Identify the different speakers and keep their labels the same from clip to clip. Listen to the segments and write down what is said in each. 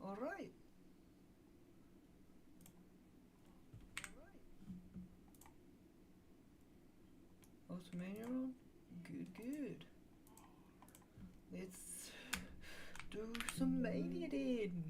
Speaker 1: All right. Ultimania on? Good. Let's do some mania then.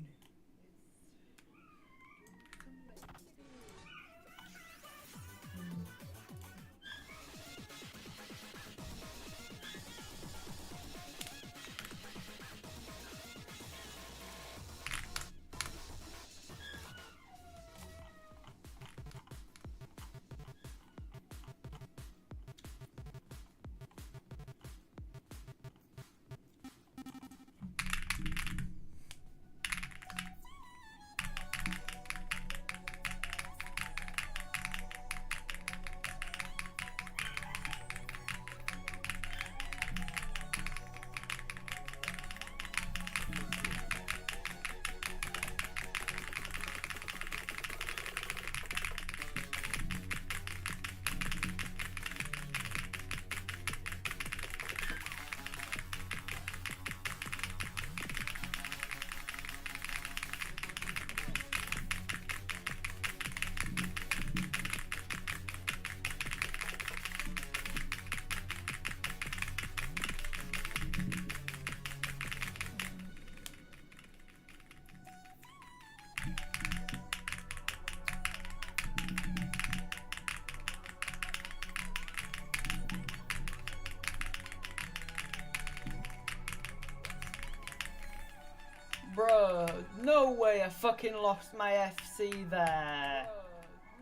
Speaker 1: Bro, no way I fucking lost my FC there.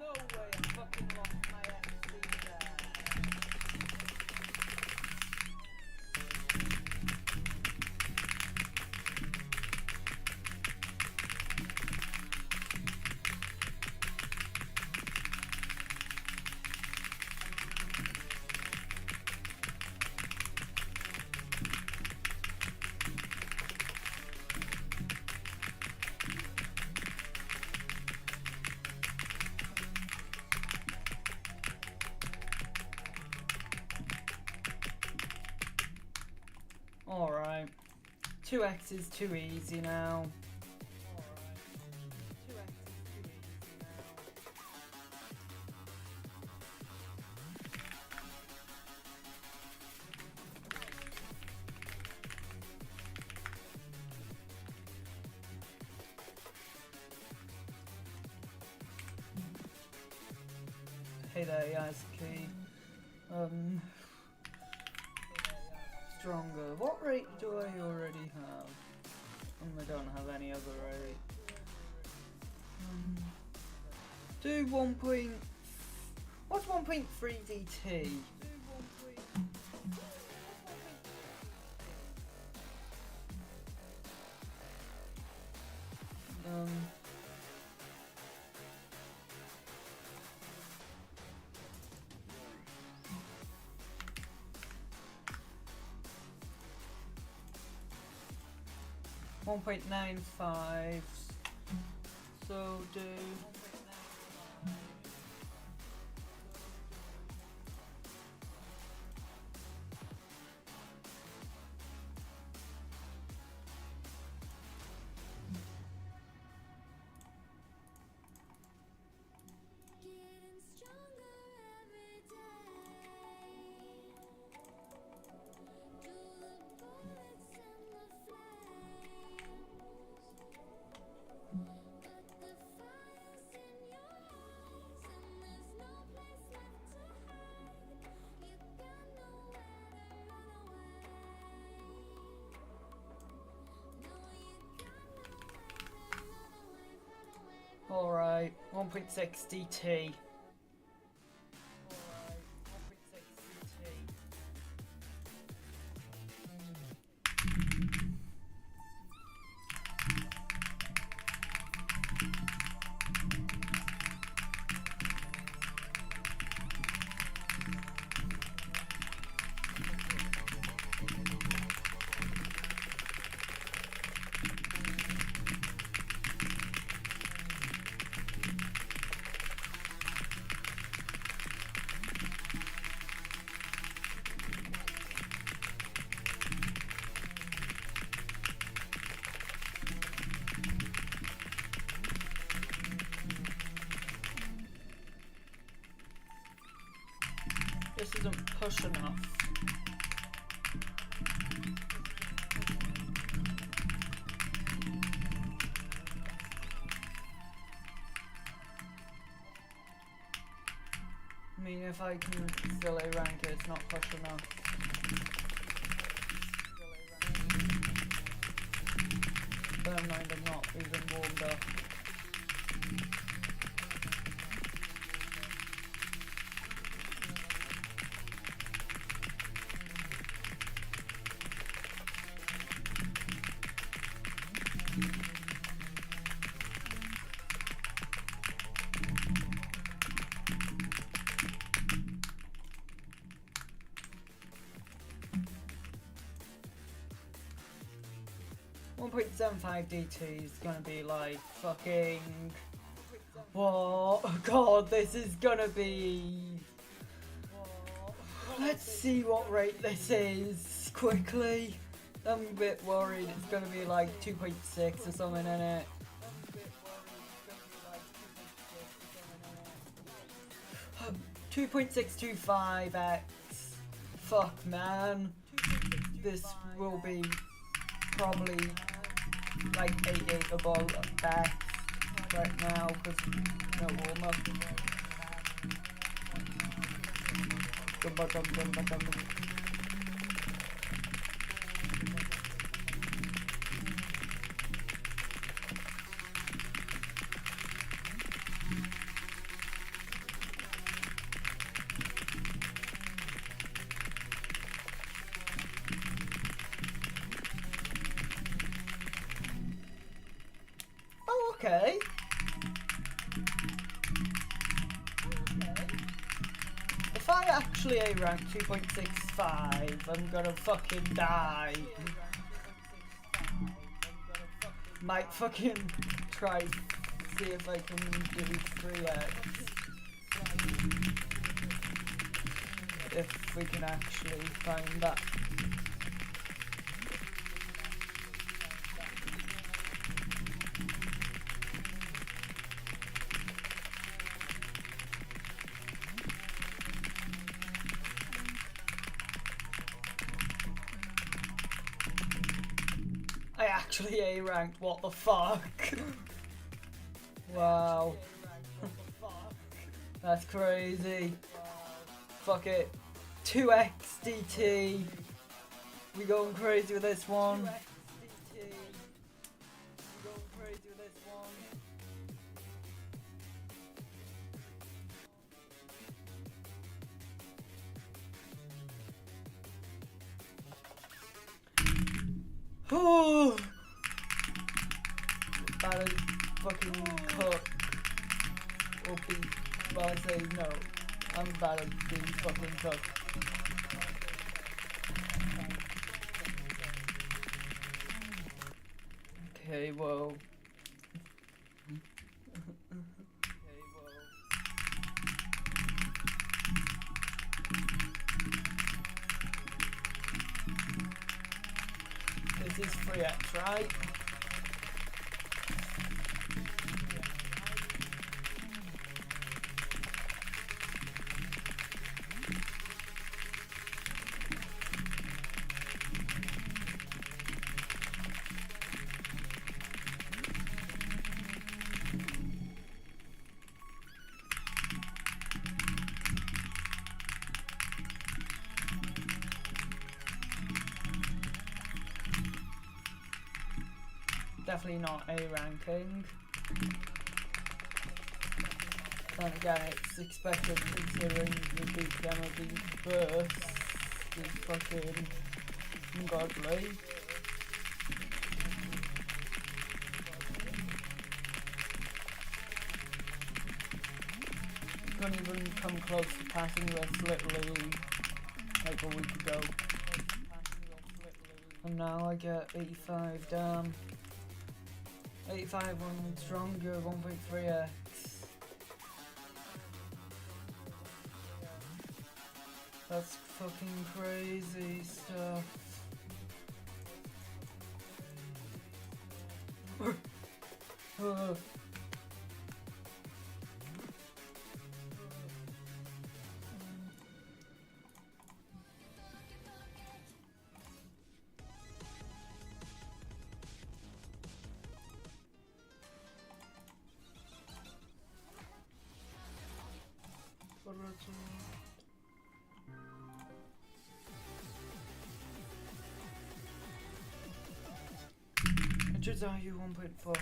Speaker 1: Bro, no way I fucking lost my FC there. Alright. 2x is too easy now. Hey there, Yasuki. Stronger. What rate do I already have? I don't have any other rate. Do 1. What's 1.3 DT? 1.95. So do
Speaker 2: 'Getting stronger every day.
Speaker 1: 1.6 DT. This isn't push enough. I mean, if I can still A rank it, it's not push enough. Bear in mind, I'm not even warmed up. .75 DT is gonna be like fucking. Whoa, oh god, this is gonna be. Let's see what rate this is quickly. I'm a bit worried it's gonna be like 2.6 or something in it. 2.625x. Fuck man. This will be probably like 88able at best right now because no warm up. Okay. If I actually A rank 2.65, I'm gonna fucking die. Might fucking try see if I can do 3x. If we can actually find that. I actually A ranked, what the fuck? Wow. That's crazy. Fuck it. 2x DT. We going crazy with this one. Oh, bad as fucking cook or beat. Well, I say no. I'm bad at being fucking cook. Okay, well. This is 3x, right? Definitely not A ranking. Then again, it's expected considering the big demo being burst is fucking ungodly. Couldn't even come close to passing this literally like a week ago. And now I get 85, damn. 85 one stronger, 1.3x. That's fucking crazy stuff. Inches are you 1.4?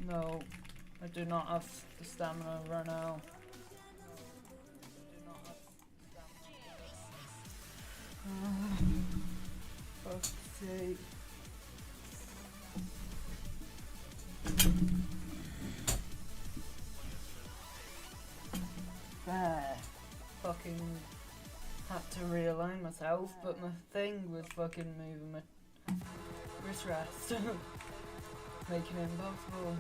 Speaker 1: No, I do not have the stamina right now. Fuck's sake. There. Fucking had to realign myself, but my thing was fucking moving my wrist rest. Making it impossible.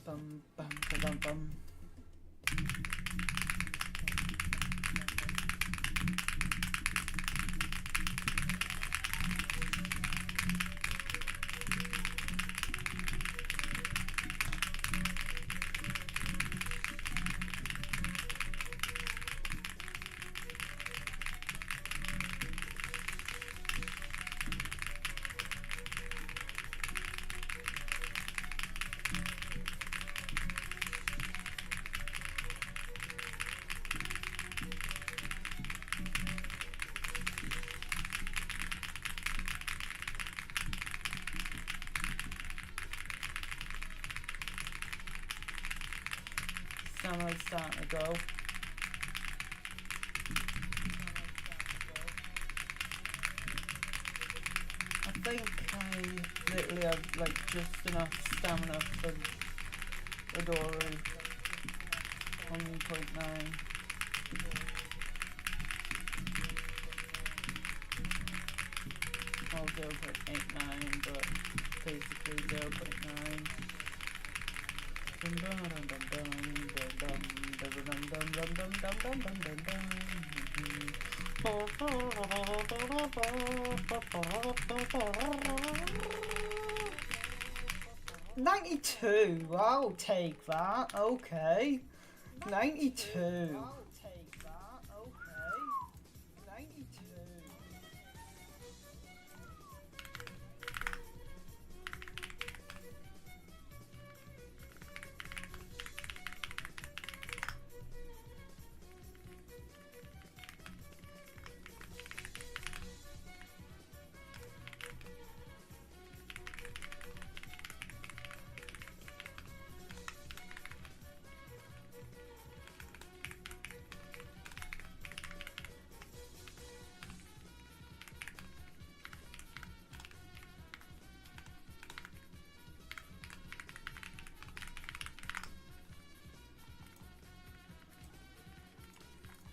Speaker 1: Bum bum ba bum bum. Stamina's starting to go. I think I literally have like just enough stamina for Adoro on 0.9. Well, 0.89, but basically 0.9. $92, I'll take that, okay. 92.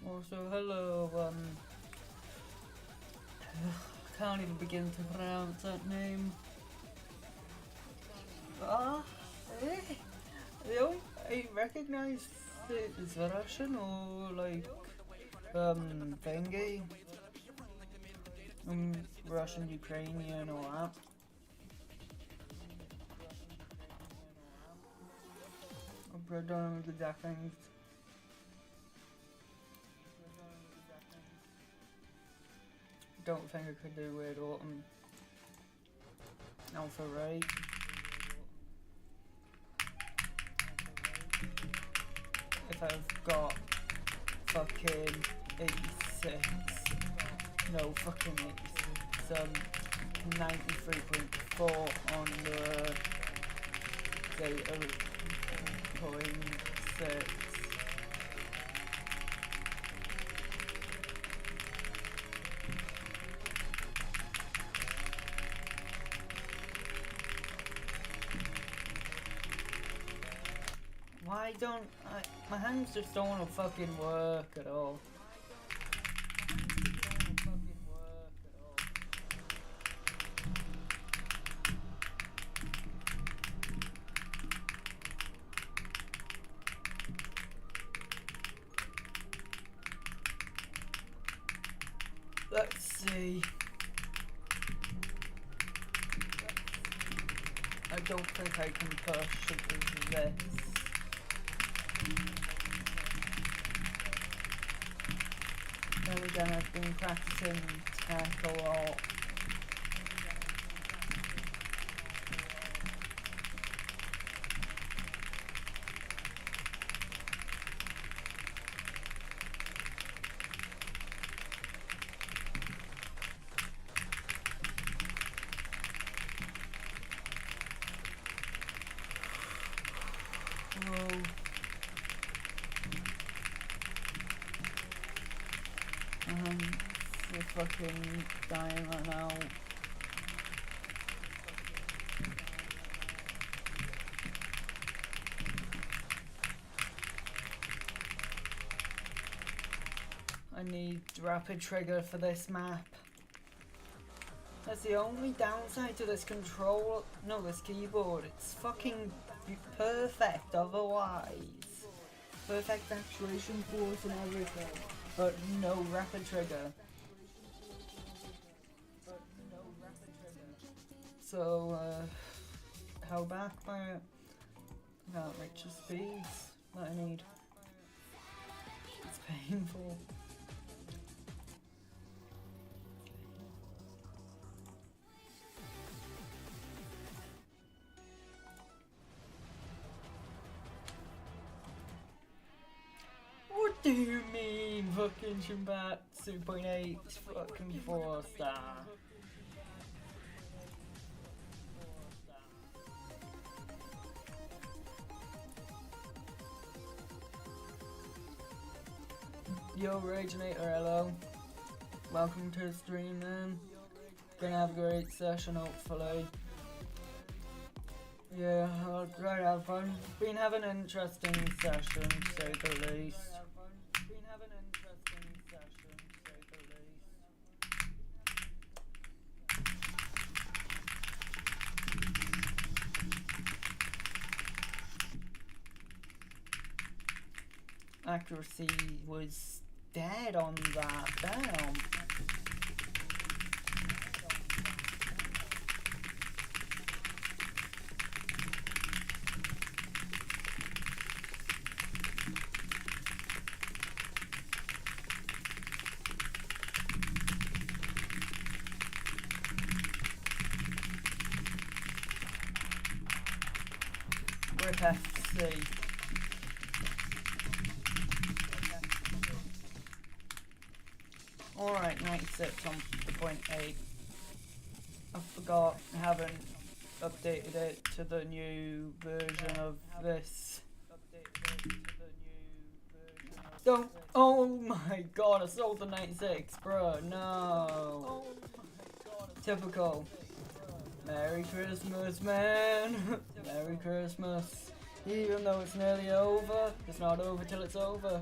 Speaker 1: Also, hello, I can't even begin to pronounce that name. I recognize it as Russian or like, thingy. Russian, Ukrainian, or that. I don't know the exact things. don't think I could do Weird Autumn Alpha right. If I've got fucking 86, no fucking 86, 93.4 on the data point 6. Why don't my hands just don't want to fucking work at all. Let's see. I don't think I can push this. Then again, I've been practicing tech a lot. Whoa. We're fucking dying right now. I need rapid trigger for this map. That's the only downside to this this keyboard. It's fucking perfect otherwise. Perfect actuation force and everything. But no rapid trigger. So, held back by it. Can't reach the speeds that I need. It's painful. What do you mean, fucking Shimbat 2.8 fucking 4-star? Yo, Raginator, hello. Welcome to the stream, man. Gonna have a great session, hopefully. Yeah, I'll try to have fun. Been having an interesting session, to say the least. Accuracy was dead on that. Damn. Rip FC. Alright, 96 on the 0.8. I forgot, I haven't updated it to the new version of this. Don't, oh my god, I sold the 96, bro, no. Typical. Merry Christmas, man. Merry Christmas. Even though it's nearly over, it's not over till it's over.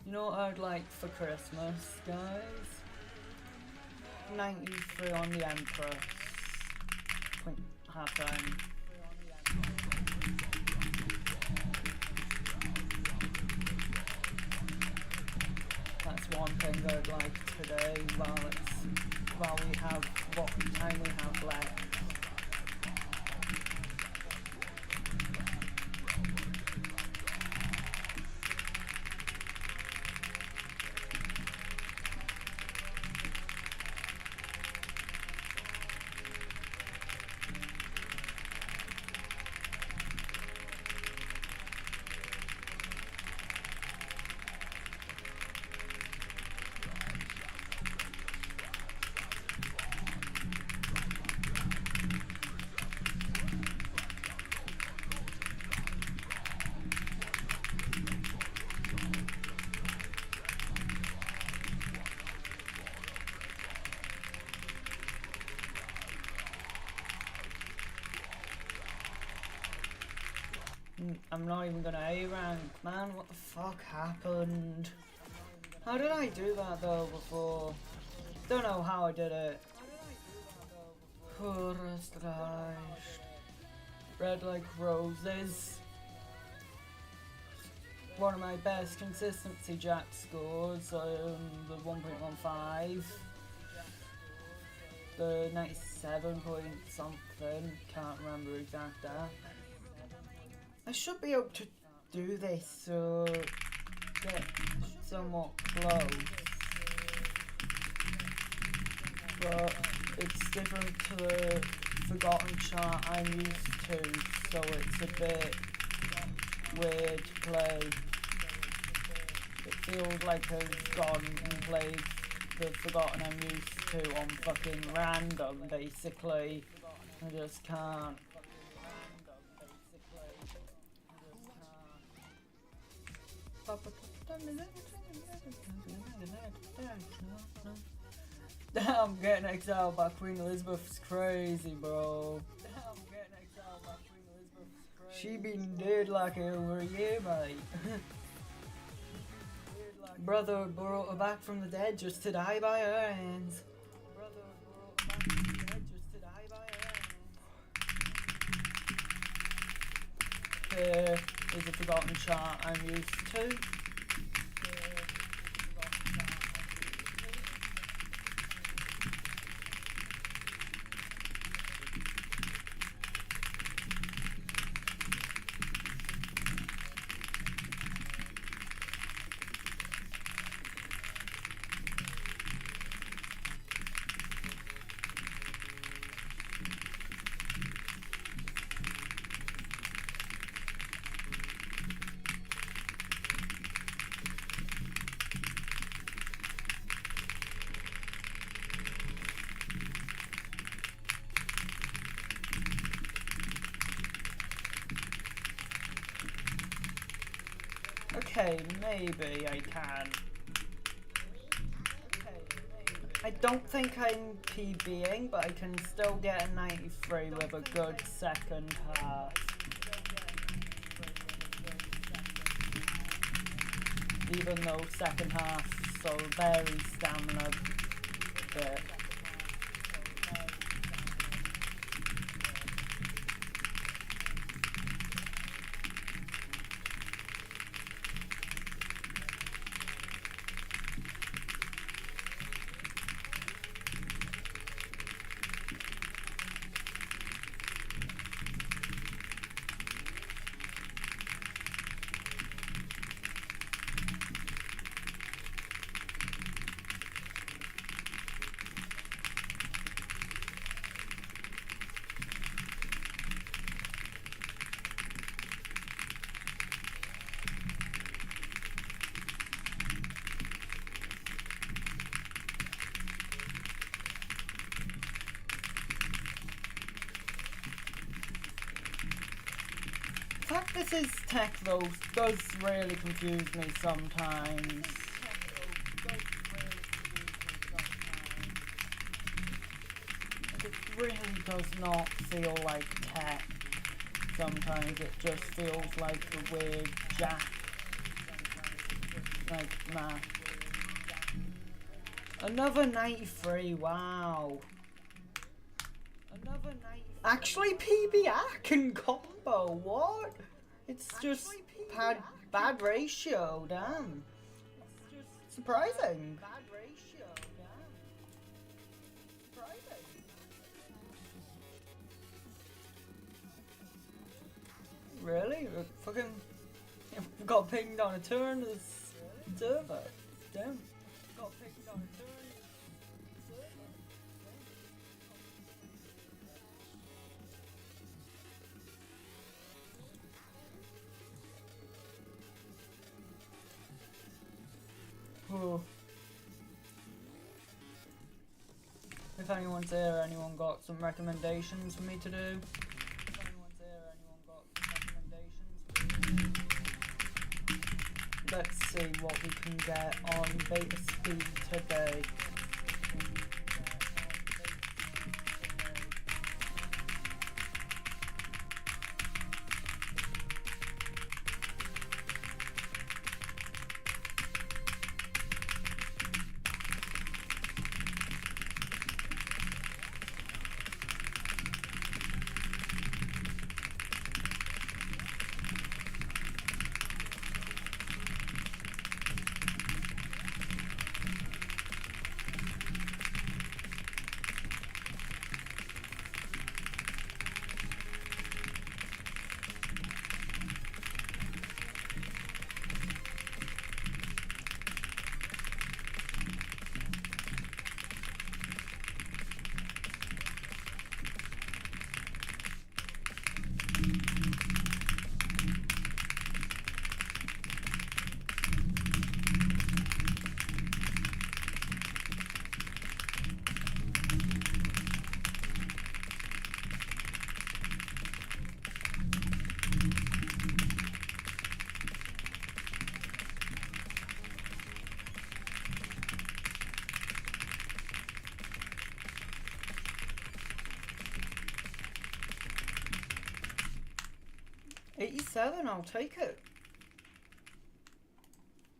Speaker 1: You know what I'd like for Christmas, guys? 93 on the Empress. Halftime. That's one thing I'd like today while we have what time we have left. I'm not even gonna A rank. Man, what the fuck happened? How did I do that though before? Don't know how I did it. Red like roses. One of my best consistency jack scores, the 1.15. The 97 point something, can't remember exact that. I should be able to do this so get somewhat close, but it's different to the forgotten chart I'm used to, so it's a bit weird to play. It feels like I've gone and played the forgotten I'm used to on fucking random, basically. I just can't. Damn, getting exiled by Queen Elizabeth is crazy, bro. She been dead like over a year, mate. Brother brought her back from the dead just to die by her hands. Here is a forgotten chart I'm used to. Okay, maybe I can. I don't think I'm PBing, but I can still get a 93 with a good second half. Even though second half so very stamina bit. The fact this is tech though does really confuse me sometimes. It really does not feel like tech. Sometimes it just feels like a weird jack, like math. Another 93, wow. Another 93. Actually, PB can combo, what? It's just bad ratio, damn. It's just surprising. Bad ratio, damn. Surprising. Really? Fucking got pinged on a turn to the server. Damn. Got pinged on a turn. Oh. If anyone's there, anyone got some recommendations for me to do? Let's see what we can get on beta speed today. 87, I'll take it.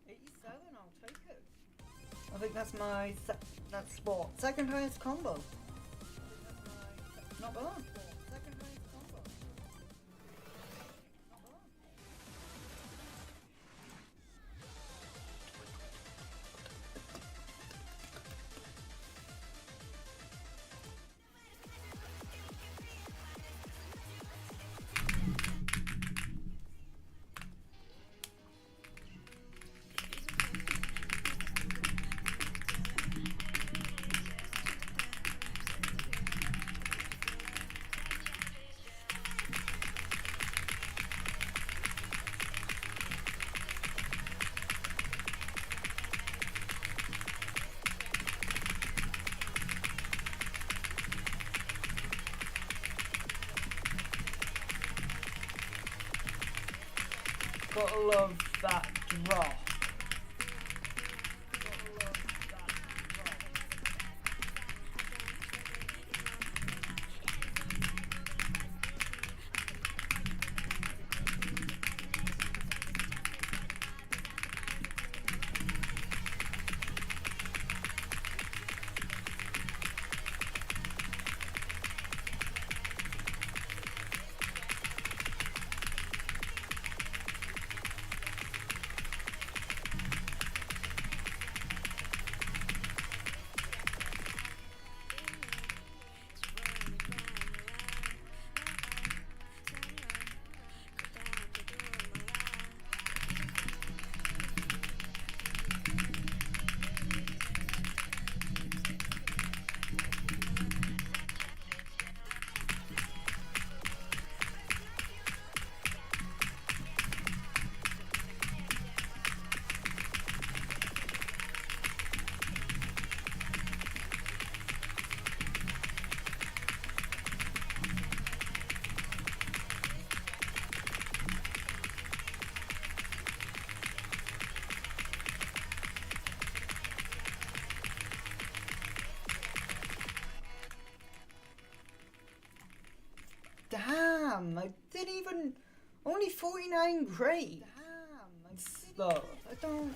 Speaker 1: 87, I'll take it. I think that's my that's what second highest combo. Not bad. Second highest combo. Not bad. Gotta love that drop. Damn, I didn't even. Only 49 grade. Damn, slow. I don't.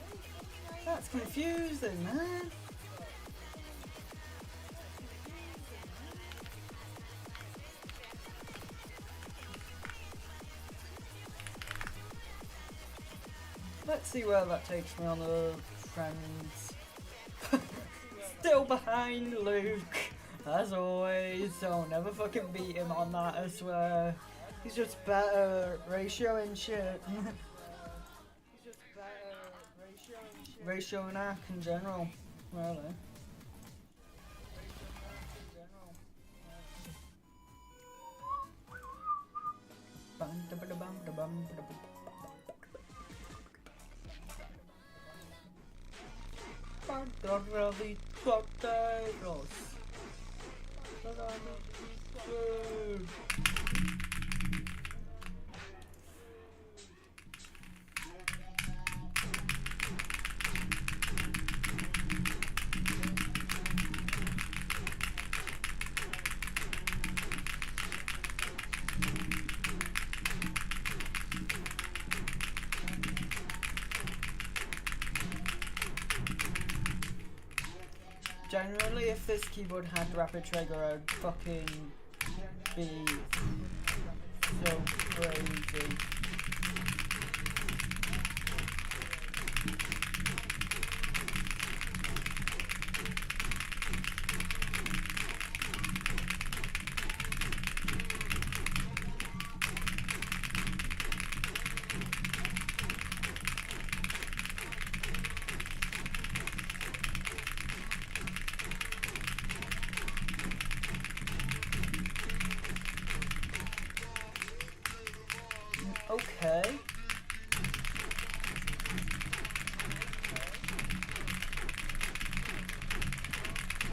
Speaker 1: That's confusing, man. Let's see where that takes me on the friends. Still behind Luke. As always, so never fucking beat him on that, I swear. He's just better ratio and shit. He's just better ratio and arc in general, really. Generally, if this keyboard had rapid trigger, I'd fucking be so crazy. Okay.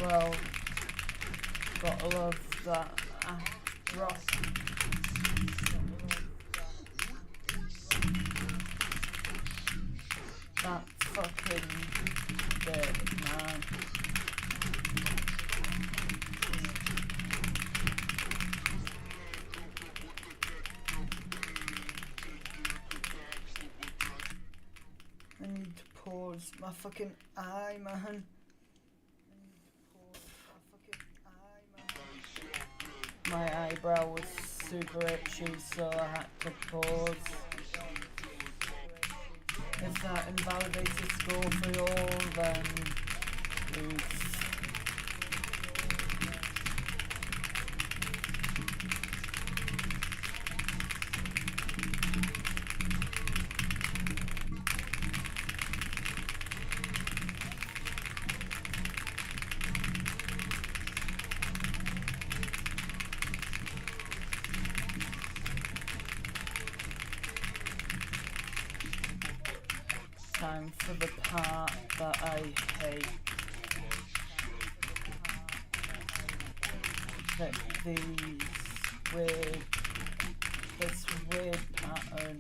Speaker 1: Well, gotta love that drop. That's fucking big, man. my fucking eye, man. My eyebrow was super itchy, so I had to pause. If that invalidates the score for you all, then oops. Time for the part that I hate. That this weird pattern.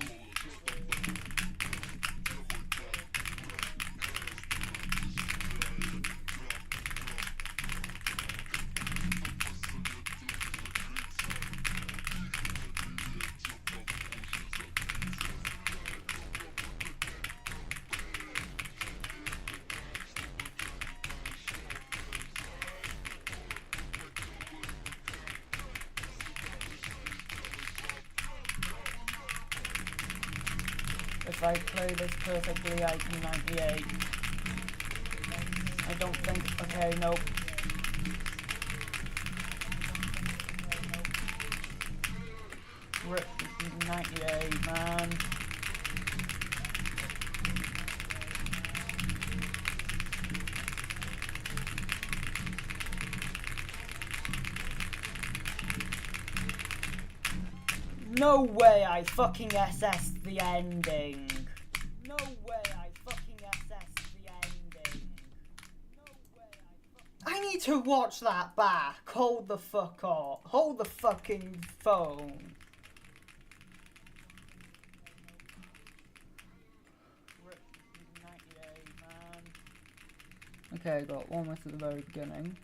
Speaker 1: If I play this perfectly, I can 98. I don't think. Okay, nope. Rip 98, man. No way I fucking SS'd the ending. No way I fucking SS'd the ending. No way I need to watch that back. Hold the fuck up. Hold the fucking phone. Rip 98, man. Okay, I got one with at the very beginning.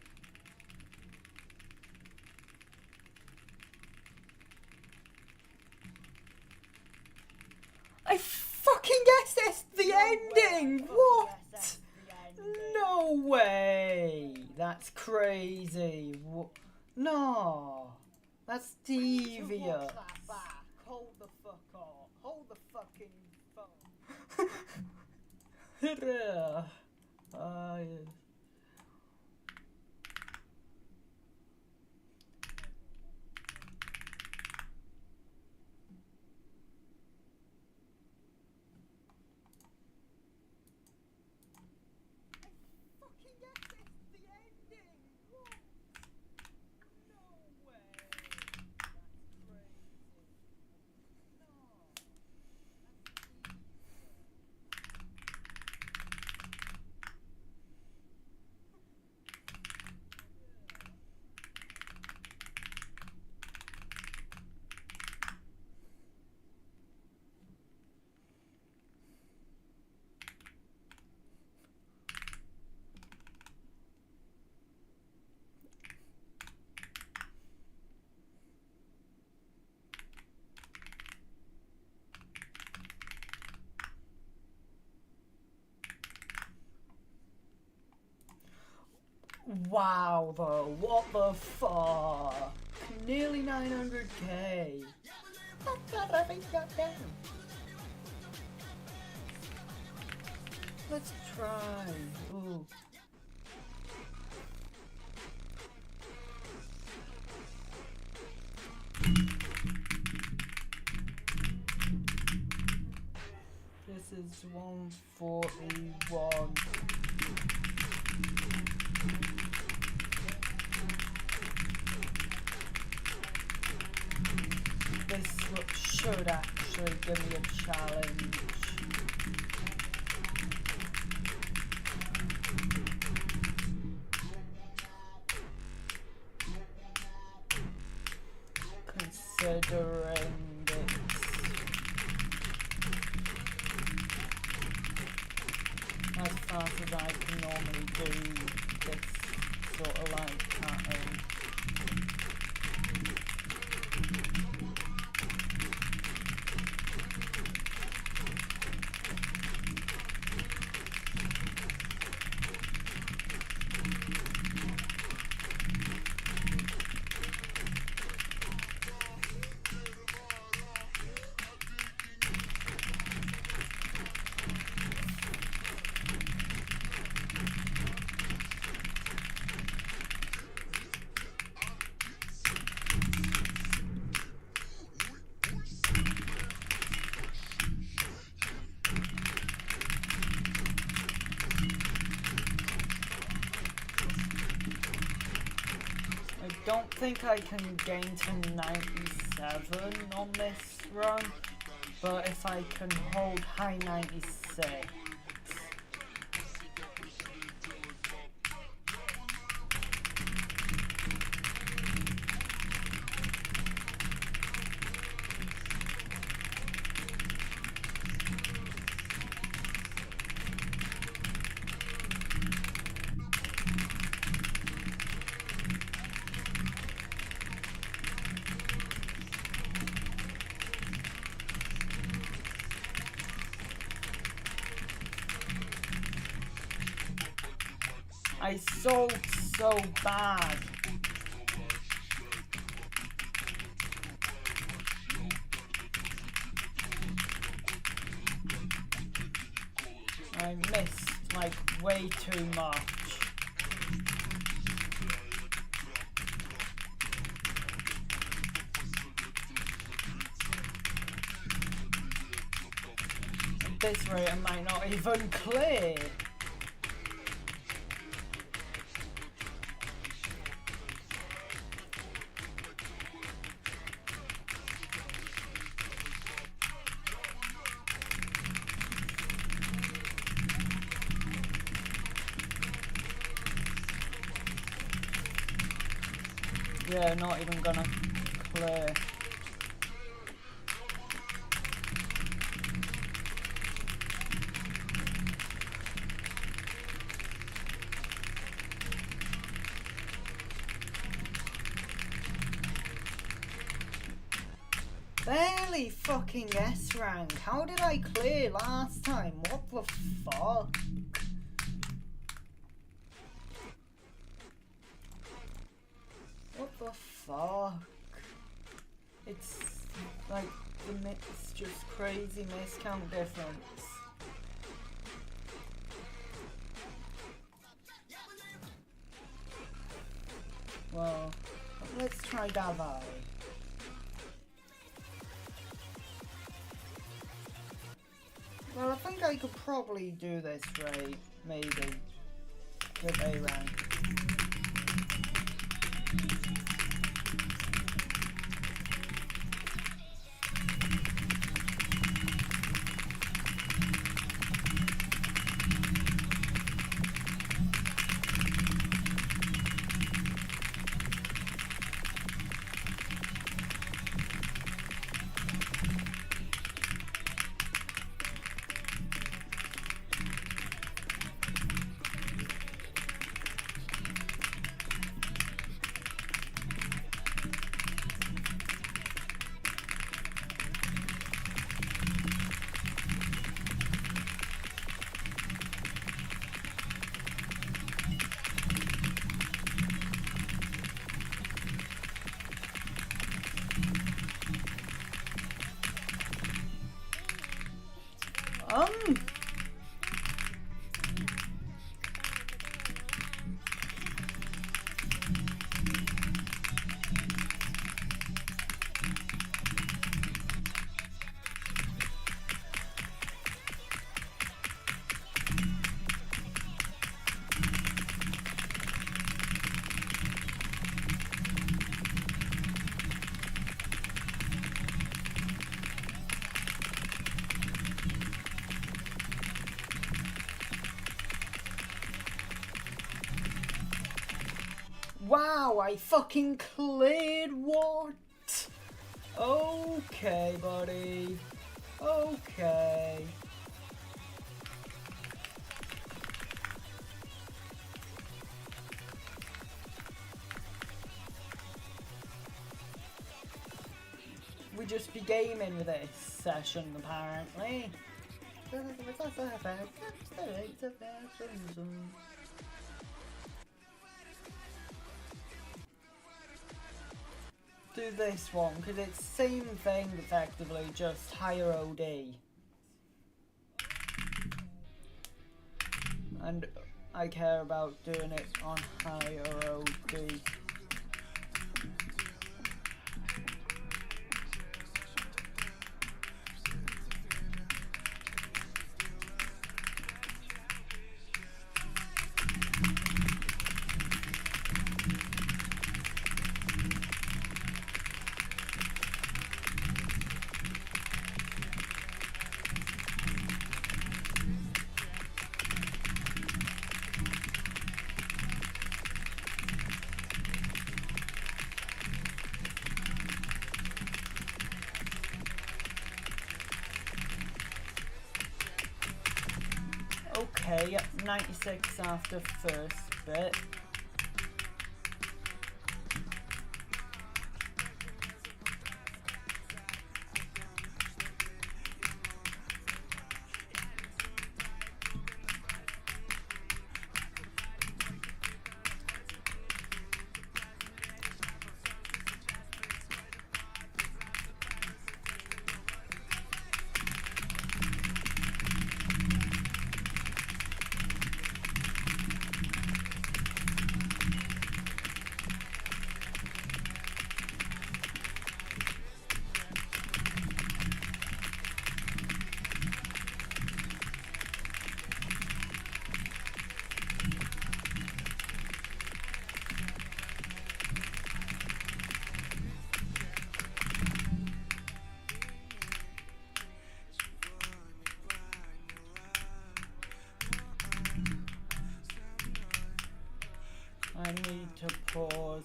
Speaker 1: I fucking SS'd the ending! What? No way! That's crazy. No! That's devious. Hold the fuck up. Hold the fucking phone. Ah, yes. Wow, though, what the fuck? Nearly 900k. Let's try. Ooh. This is 141. This should actually give me a challenge. Considering it's as fast as I can normally do this sort of like pattern. don't think I can gain to 97 on this run, but if I can hold high 96. I sold so bad. I missed like way too much. At this rate I might not even clear. Yeah, not even gonna clear. Barely fucking S rank. How did I clear last time? What the fuck? What the fuck? It's like it's just crazy miscount difference. Well, let's try Davai. Well, I think I could probably do this right, maybe, with A rank. Wow, I fucking cleared, what? Okay, buddy. Okay. We just be gaming with this session, apparently. Do this one, because it's the same thing effectively, just higher OD. And I care about doing it on higher OD. Okay, 96 after first bit. I need to pause.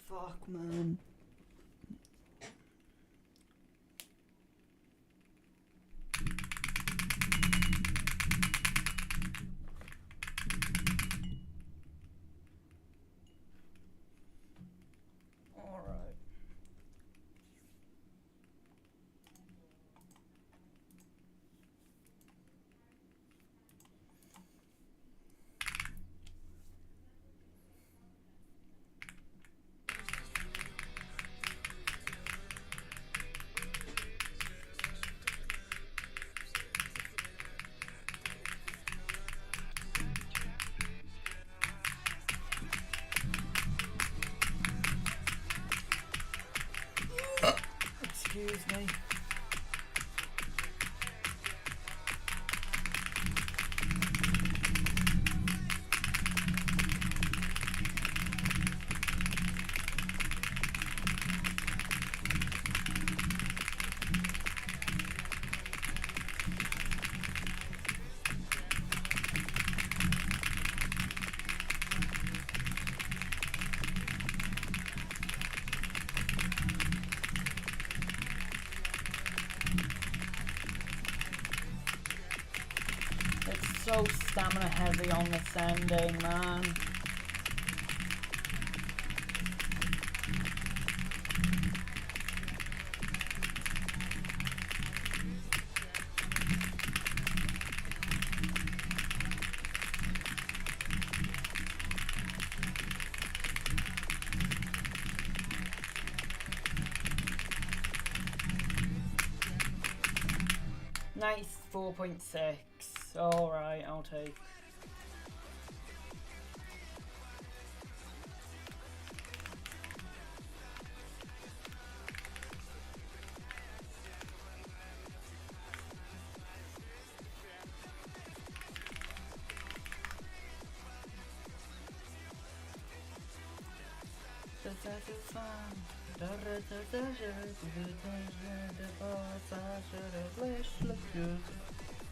Speaker 1: Fuck, man. Alright. Excuse me. It's so stamina heavy on this ending, man. Nice, 4.6. Alright, I'll take.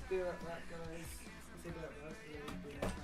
Speaker 1: Be right back, guys. See you later.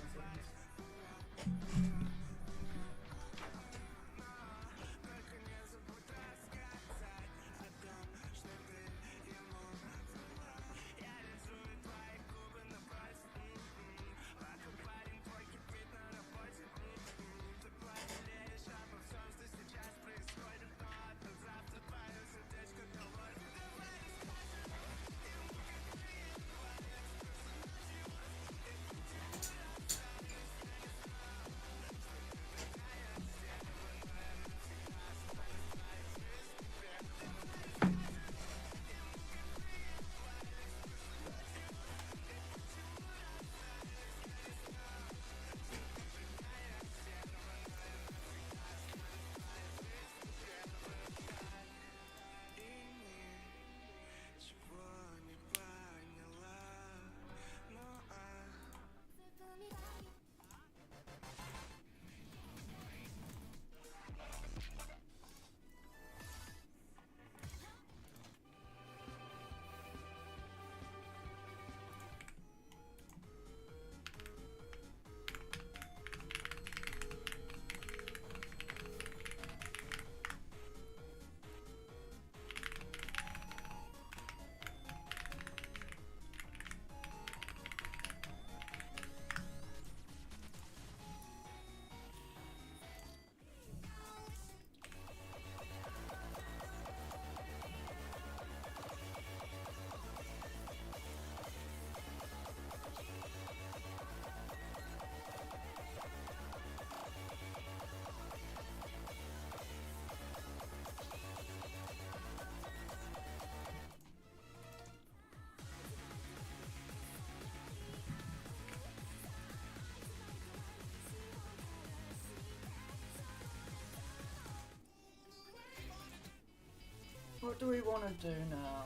Speaker 1: what do we want to do now?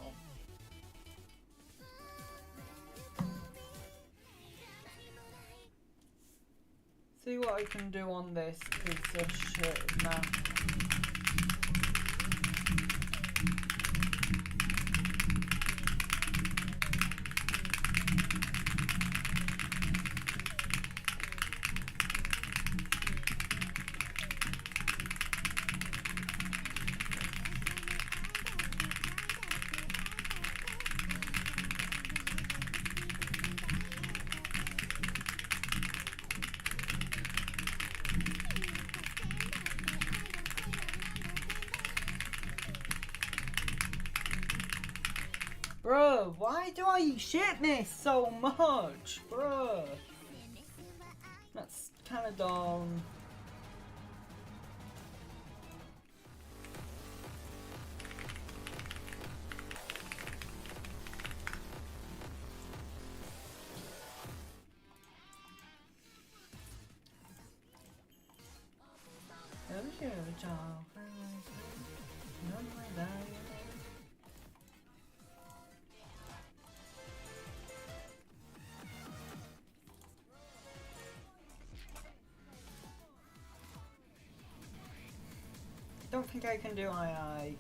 Speaker 1: See what I can do on this piece of shit map. Bruh, why do I shit miss so much? Bruh. That's kinda dumb. Don't think I can do II.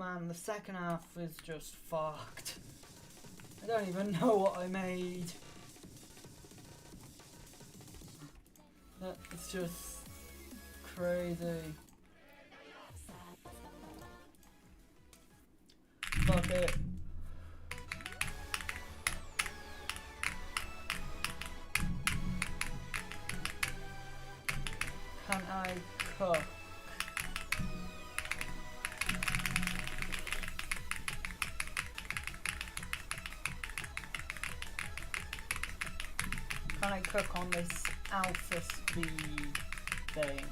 Speaker 1: Man, the second half is just fucked. I don't even know what I made. It's just crazy. Fuck it. Can I cook? Can I cook on this alpha speed thing?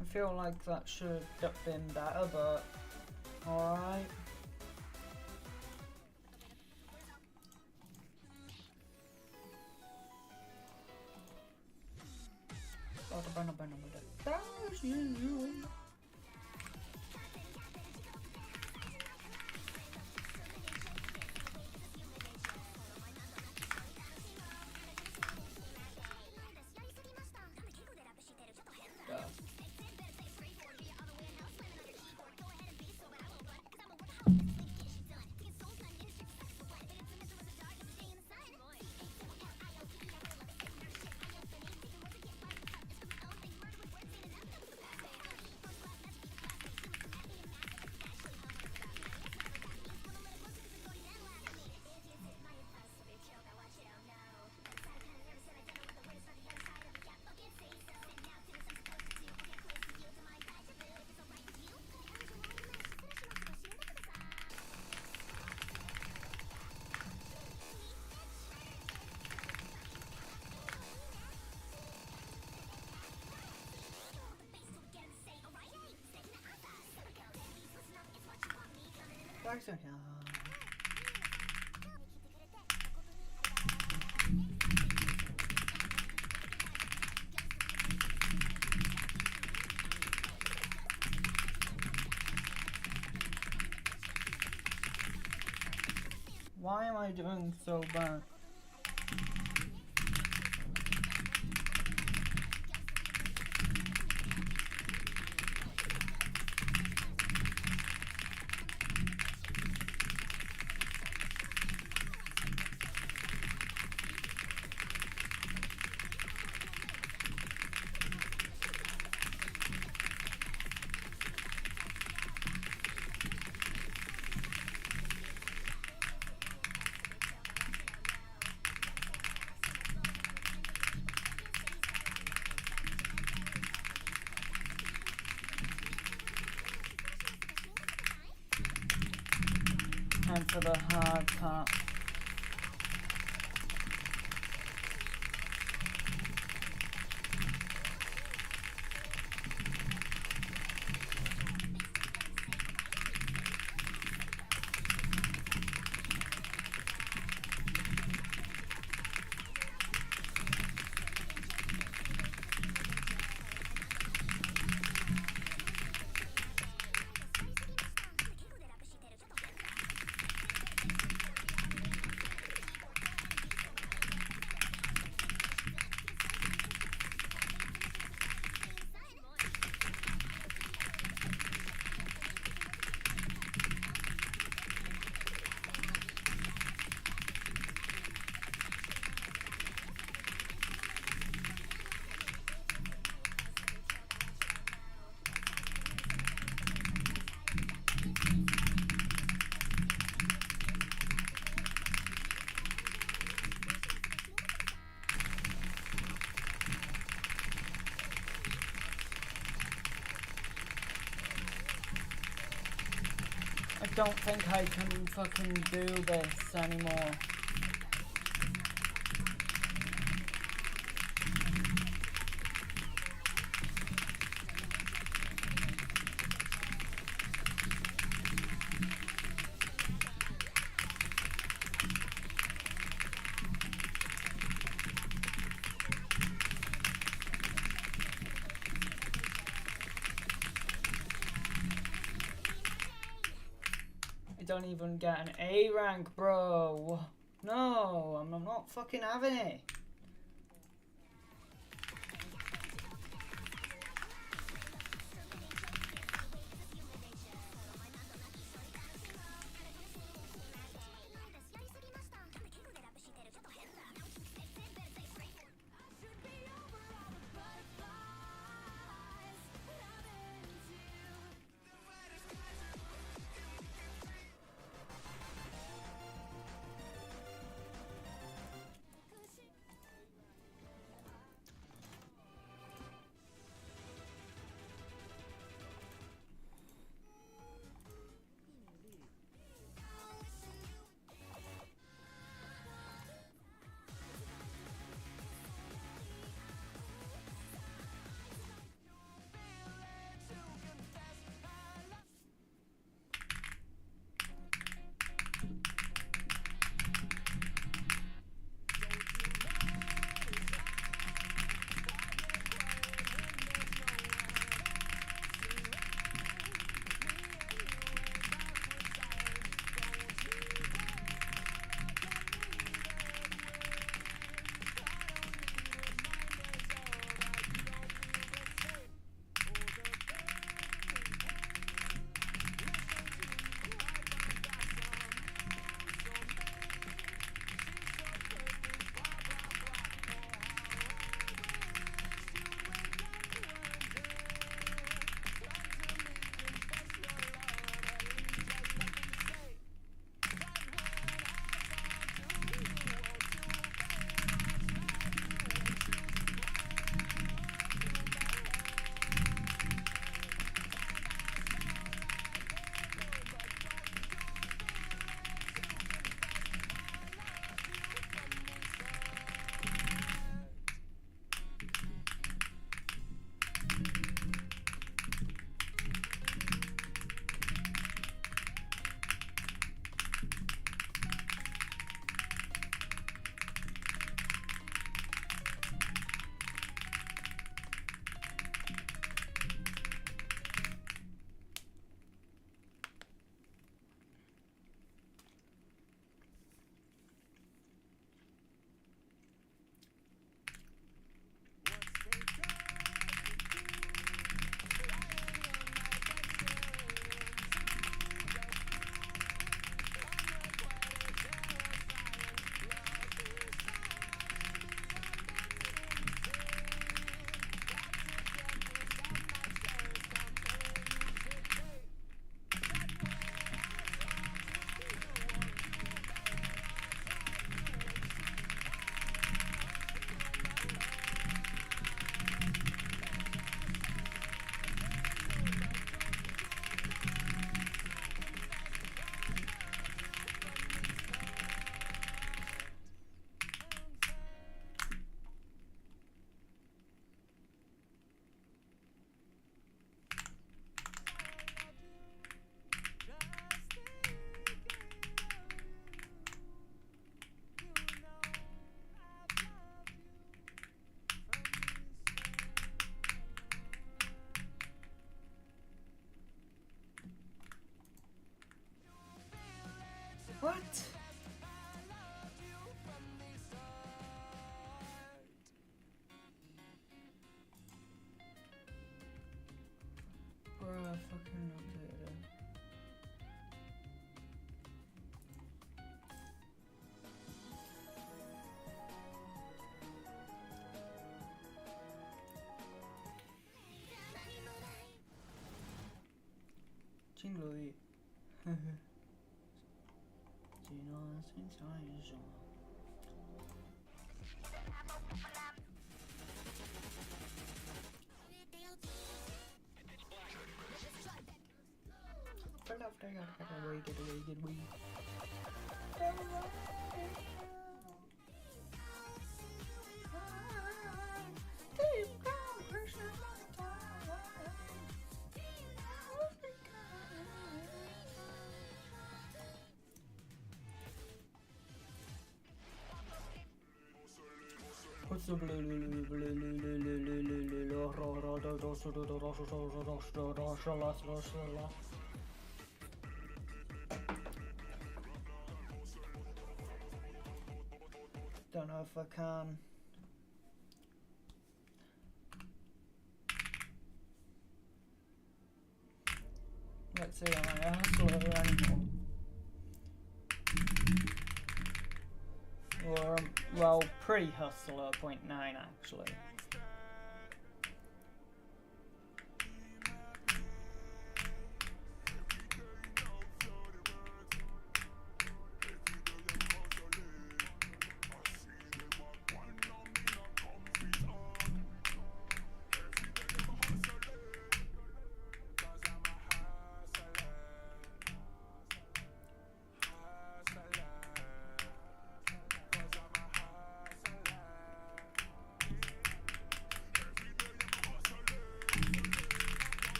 Speaker 1: I feel like that should have been better, but alright. Barcelona. Why am I doing so bad? Time for the hard part. I don't think I can fucking do this anymore. I don't even get an A rank, bro. No, I'm not fucking having it. Jingle the 只能现在什么 Get away. What's the Don't know if I can. Let's see, am I a hustler anymore? Or, well, pre-hustler 0.9 actually.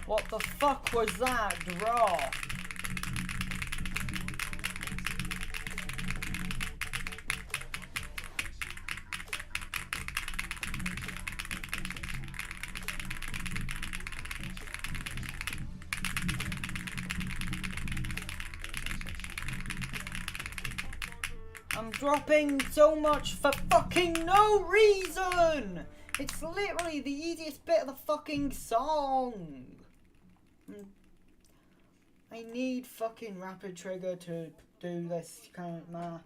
Speaker 1: What the fuck was that draw? I'm dropping so much for fucking no reason! It's literally the easiest bit of the fucking song! I need fucking Rapid Trigger to do this kind of map.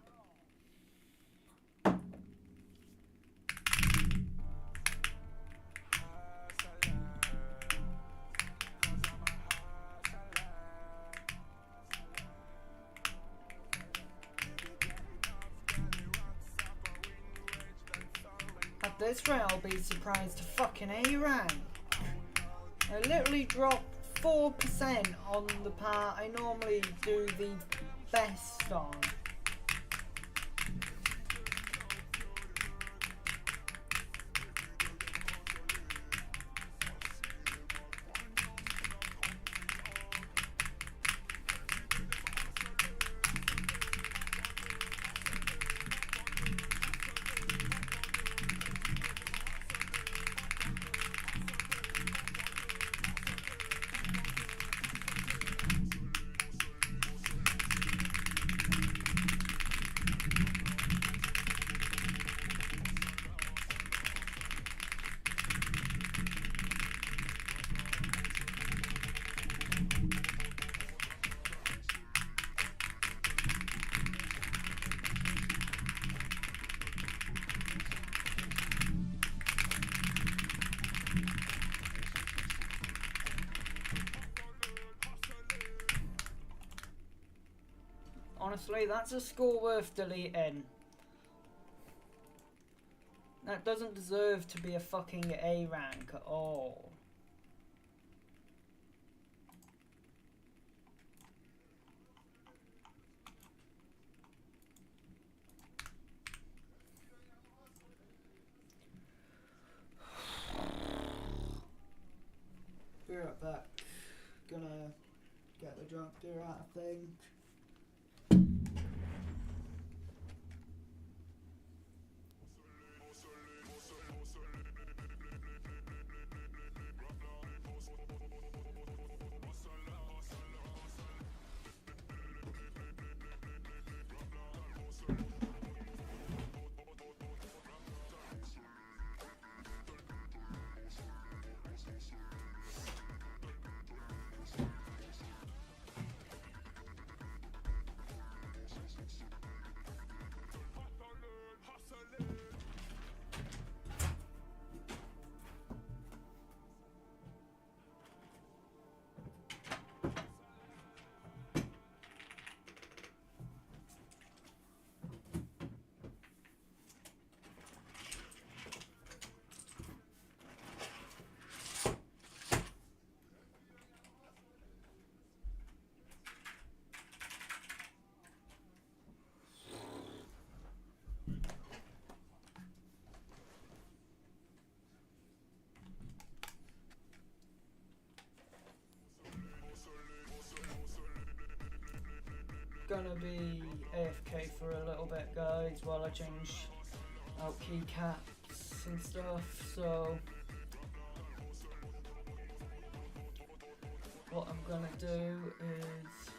Speaker 1: At this rate, I'll be surprised to fucking A rank. I literally dropped 4% on the part I normally do the best on. honestly, that's a score worth deleting. That doesn't deserve to be a fucking A rank at all. Be right back. Gonna get the drunk beer out, I think. Gonna be AFK for a little bit, guys, while I change out keycaps and stuff. So what I'm gonna do is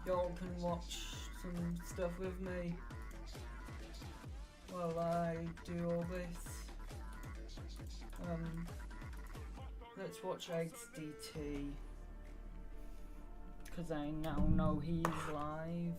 Speaker 1: y'all can watch some stuff with me while I do all this. Let's watch XDT, because I now know he's live.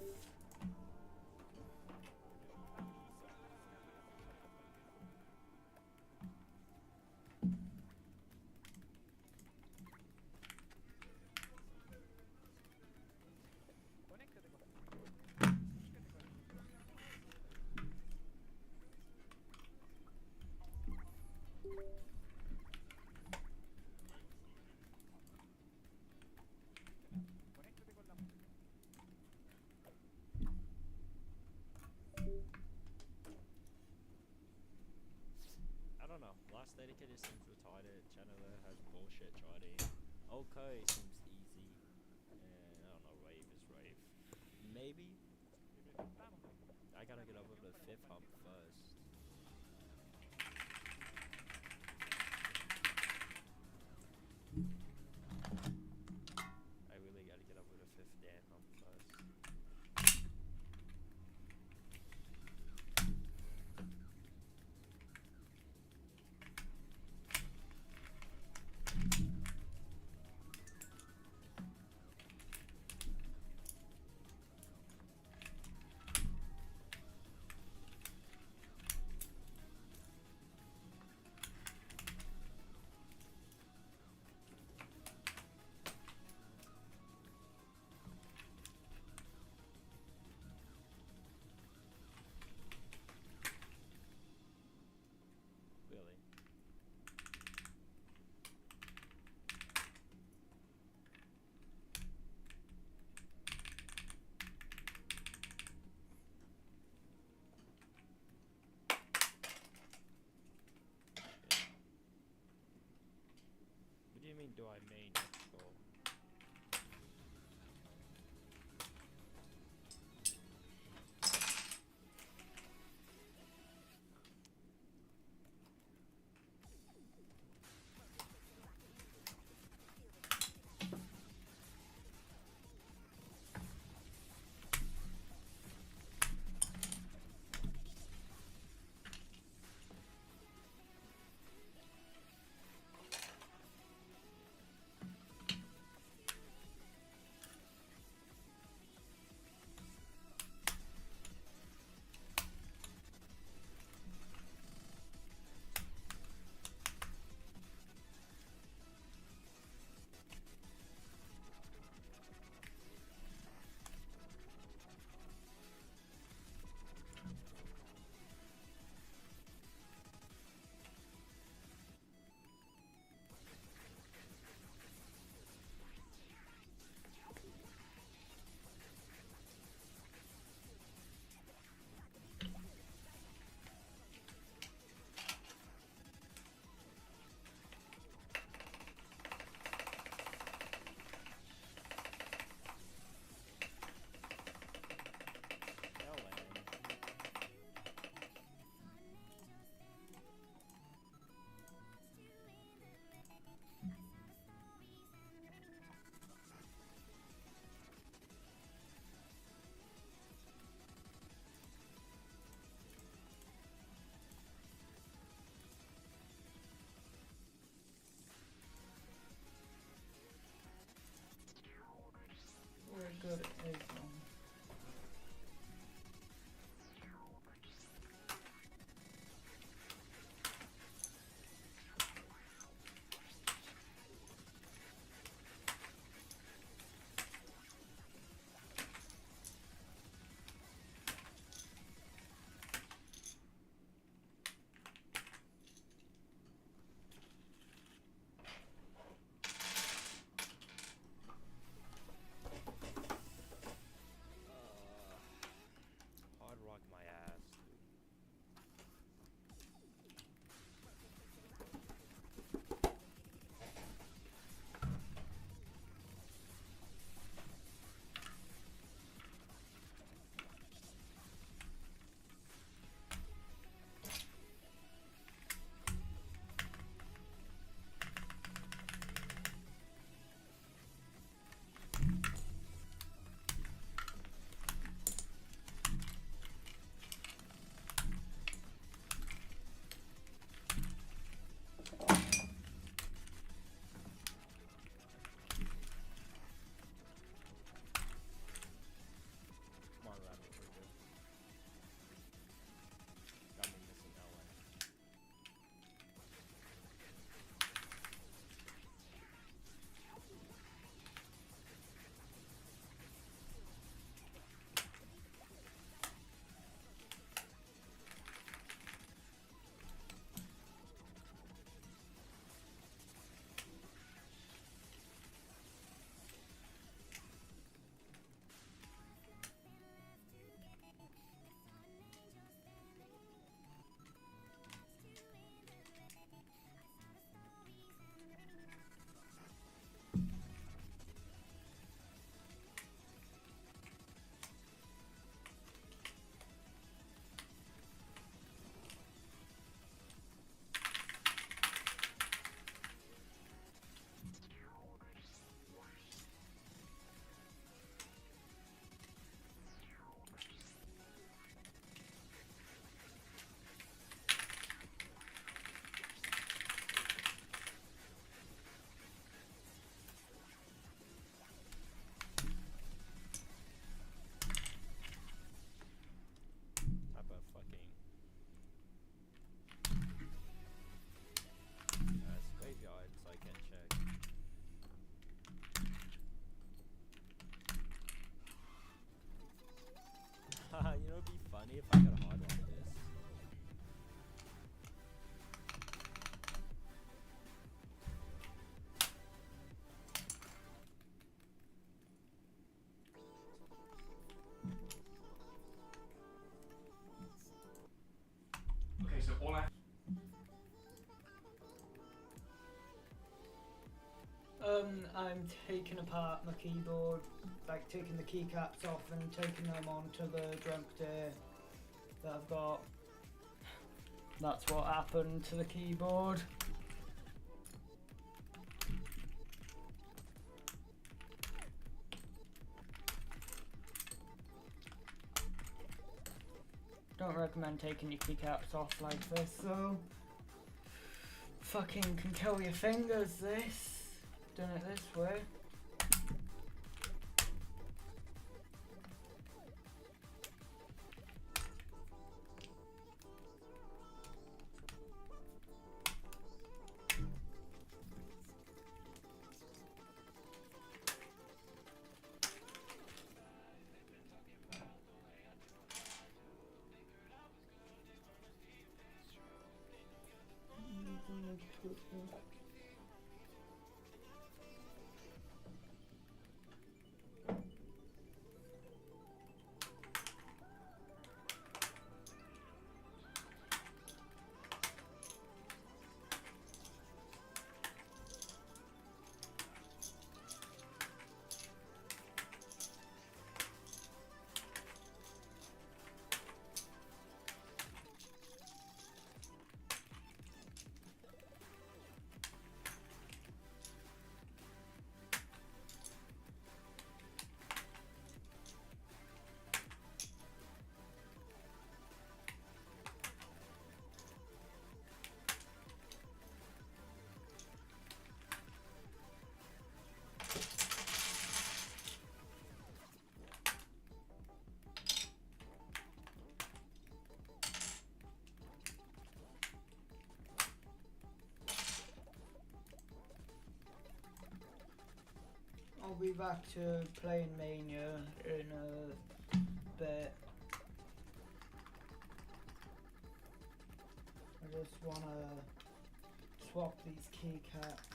Speaker 2: I don't know. Last dedicated seems retarded. Channeler has bullshit trading. Okay seems easy. And I don't know, Rave is Rave. Maybe? I gotta get over the 5th hump first. I really gotta get over the 5th damn hump first. Really? What do you mean, do I main next goal? funny if I could hardwire this.
Speaker 3: Okay, so all I
Speaker 1: I'm taking apart my keyboard, like taking the keycaps off and taking them onto the Drempter that I've got. That's what happened to the keyboard. Don't recommend taking your keycaps off like this though. Fucking can kill your fingers this. Done it this way. I'll be back to playing Mania in a bit. I just wanna swap these keycaps.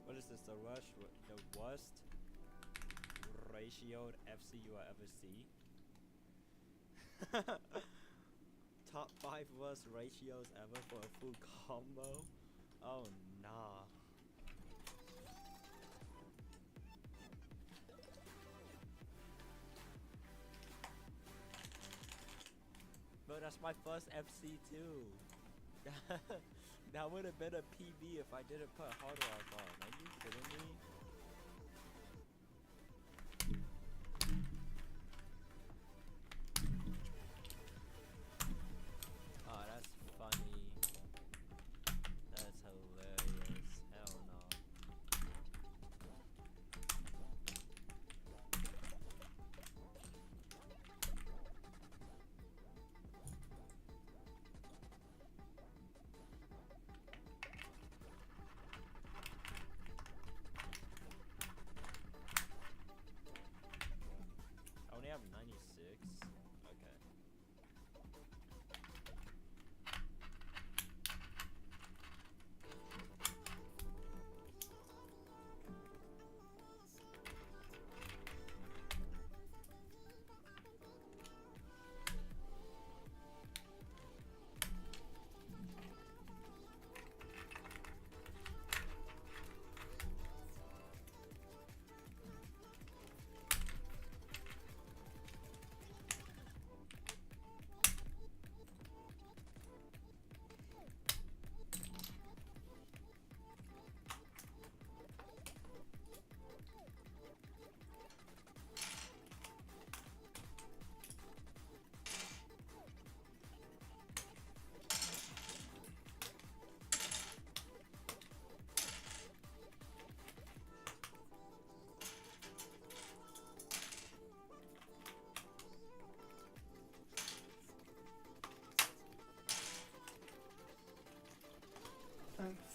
Speaker 2: What is this? The worst ratioed FC you will ever see? Top 5 worst ratios ever for a full combo? Oh nah. But that's my first FC too. That would have been a PB if I didn't put hard rock on. Are you kidding me? Oh, that's funny. That's hilarious. Hell no. I only have 96. Okay.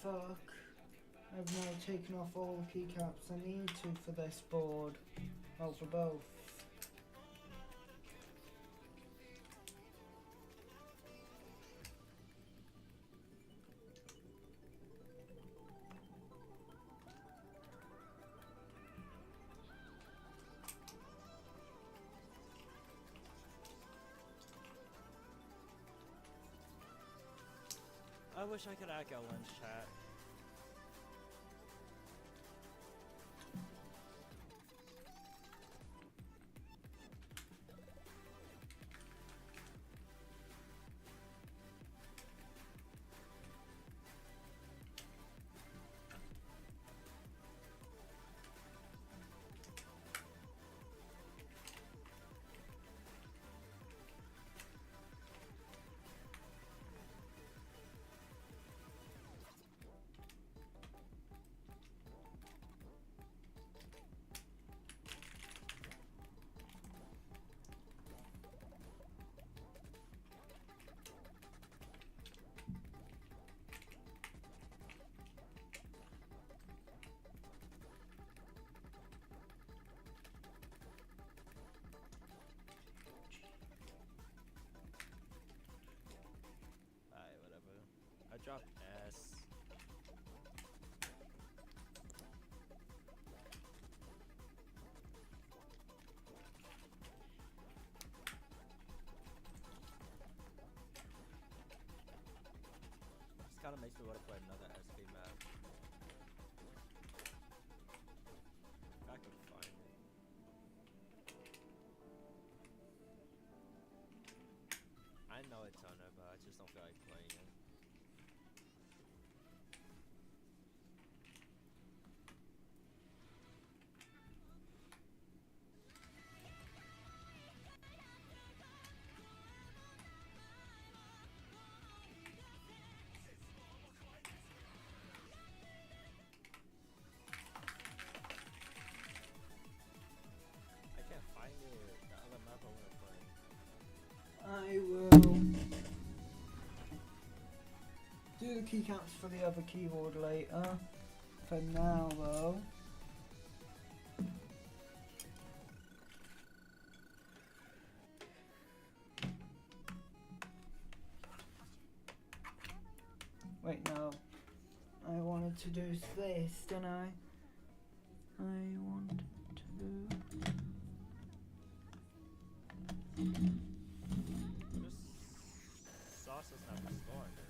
Speaker 1: fuck. I've now taken off all the keycaps I need to for this board. Well, for both.
Speaker 2: I wish I could hack Ellen's chat. Alright, whatever. I dropped S. Just kinda makes me want to play another SP map. If I can find it. I know it's on there, but I just don't feel like playing it. I can't find it. The other map I want to play.
Speaker 1: I will do the keycaps for the other keyboard later. For now, though. Wait, no. I wanted to do this, didn't I? I wanted to.
Speaker 2: Just sauce doesn't have to score on this.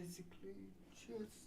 Speaker 1: basically just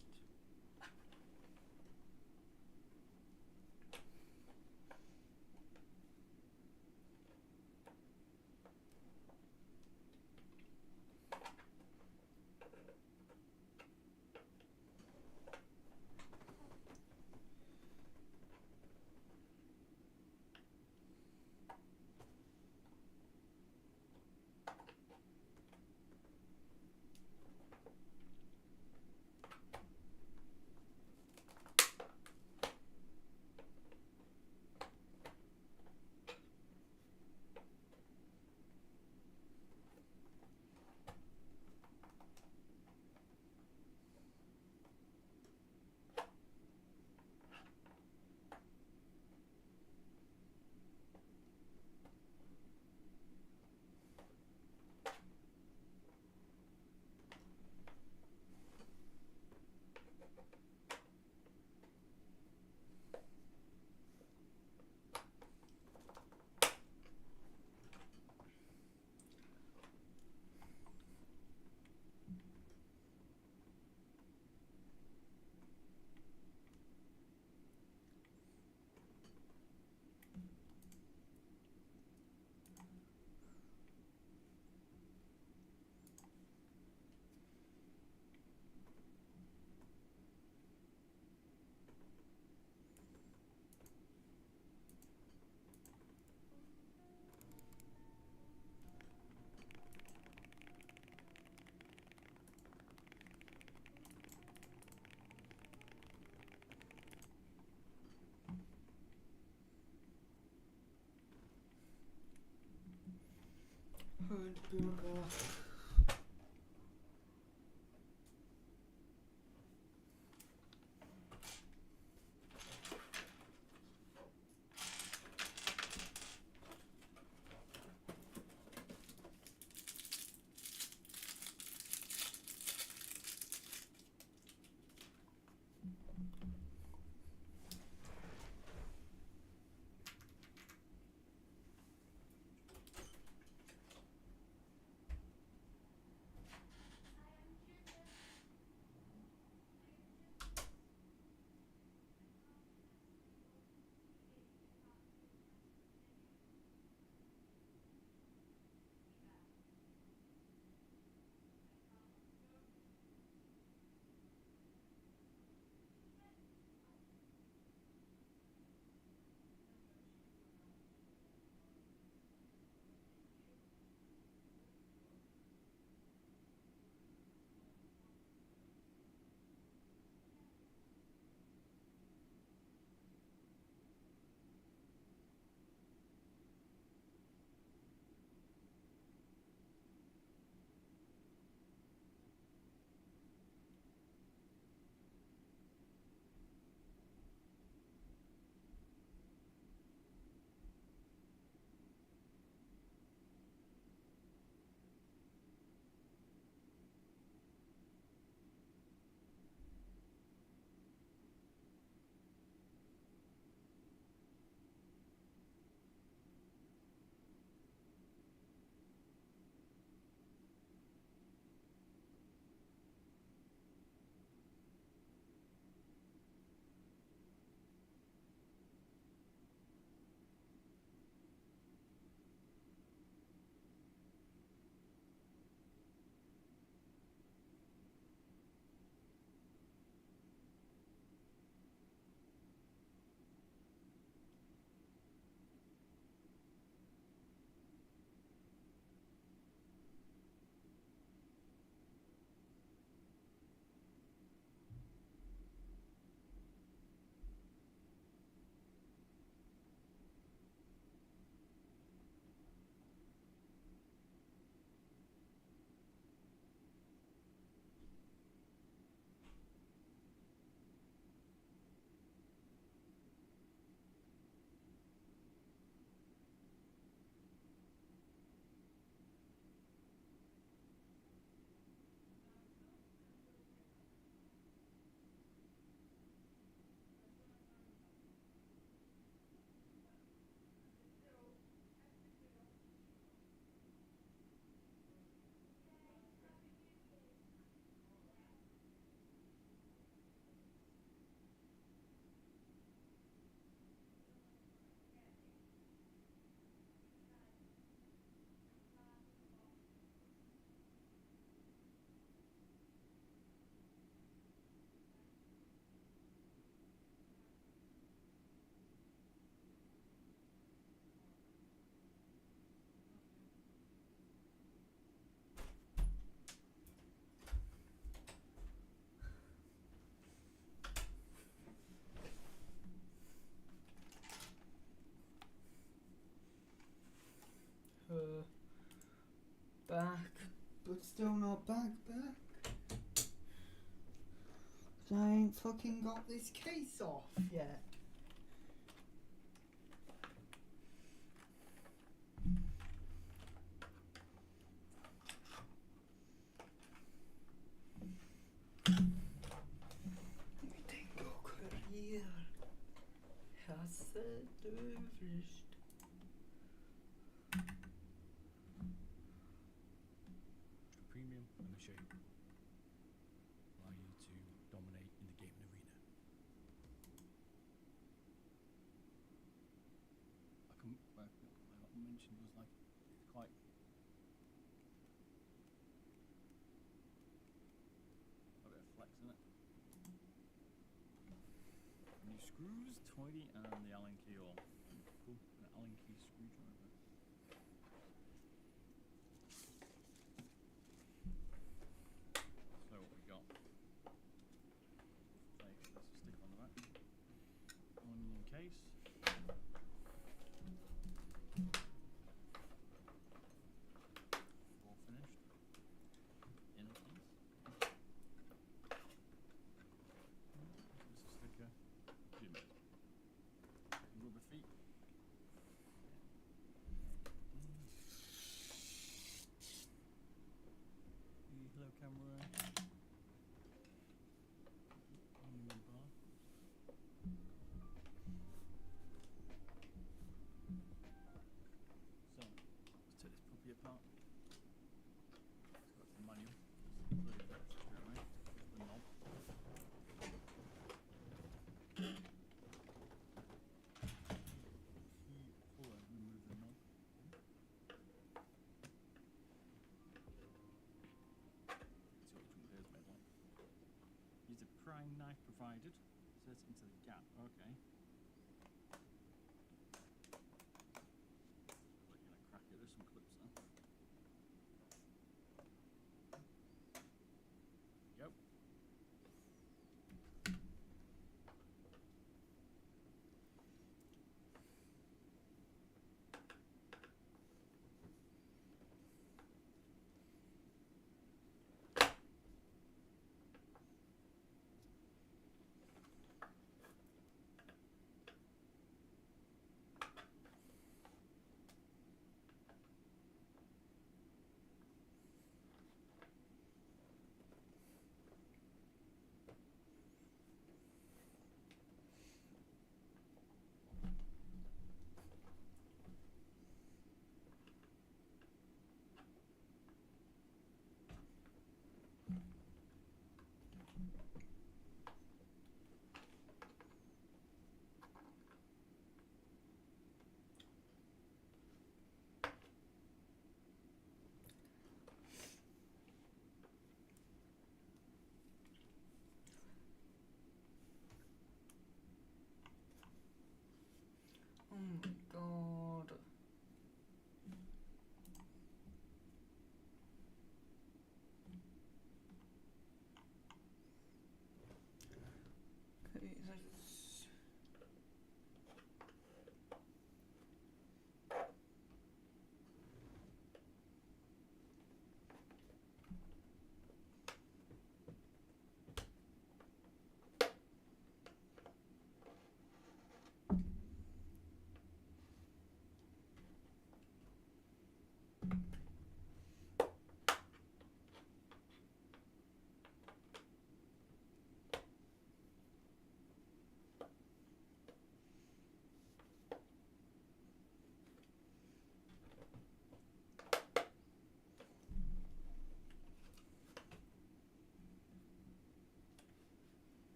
Speaker 1: Burger. Back, but still not back. I ain't fucking got this case off yet. Ich denke auch hier hasse dürfst.
Speaker 3: Premium, let me show you. Allow you to dominate in the gaming arena. Like I mentioned, was like it's quite. A bit of flex in it. New screws, tidy, and the Allen key all. Cool. An Allen key screwdriver. So what we got? Take this stick on the back. Onion case. All finished. Inner piece. This is sticker. Jim. Rubber feet. Hello camera. Onion bar. So let's take this puppy apart. It's got the manual. Bloody bit straight away. The knob. Pull and remove the knob. See what the jump here is made like. Use a prying knife provided. Insert it into the gap. Okay. Looks like you're gonna crack it. There's some clips there. Yep.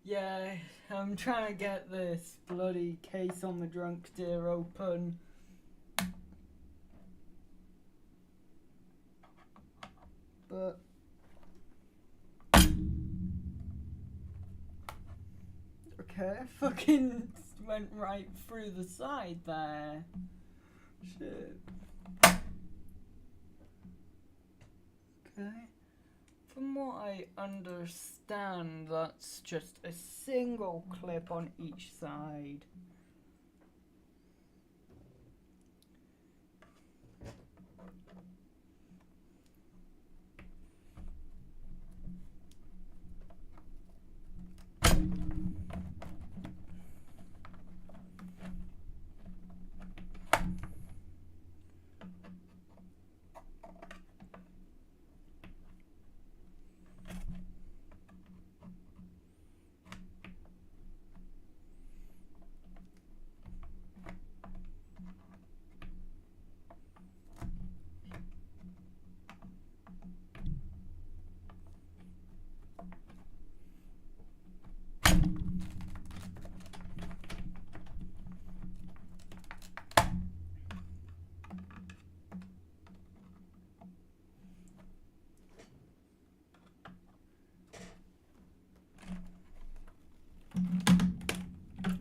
Speaker 1: Yeah, I'm trying to get this bloody case on the drunk deer open. But okay, fucking went right through the side there. Shit. Okay. From what I understand, that's just a single clip on each side.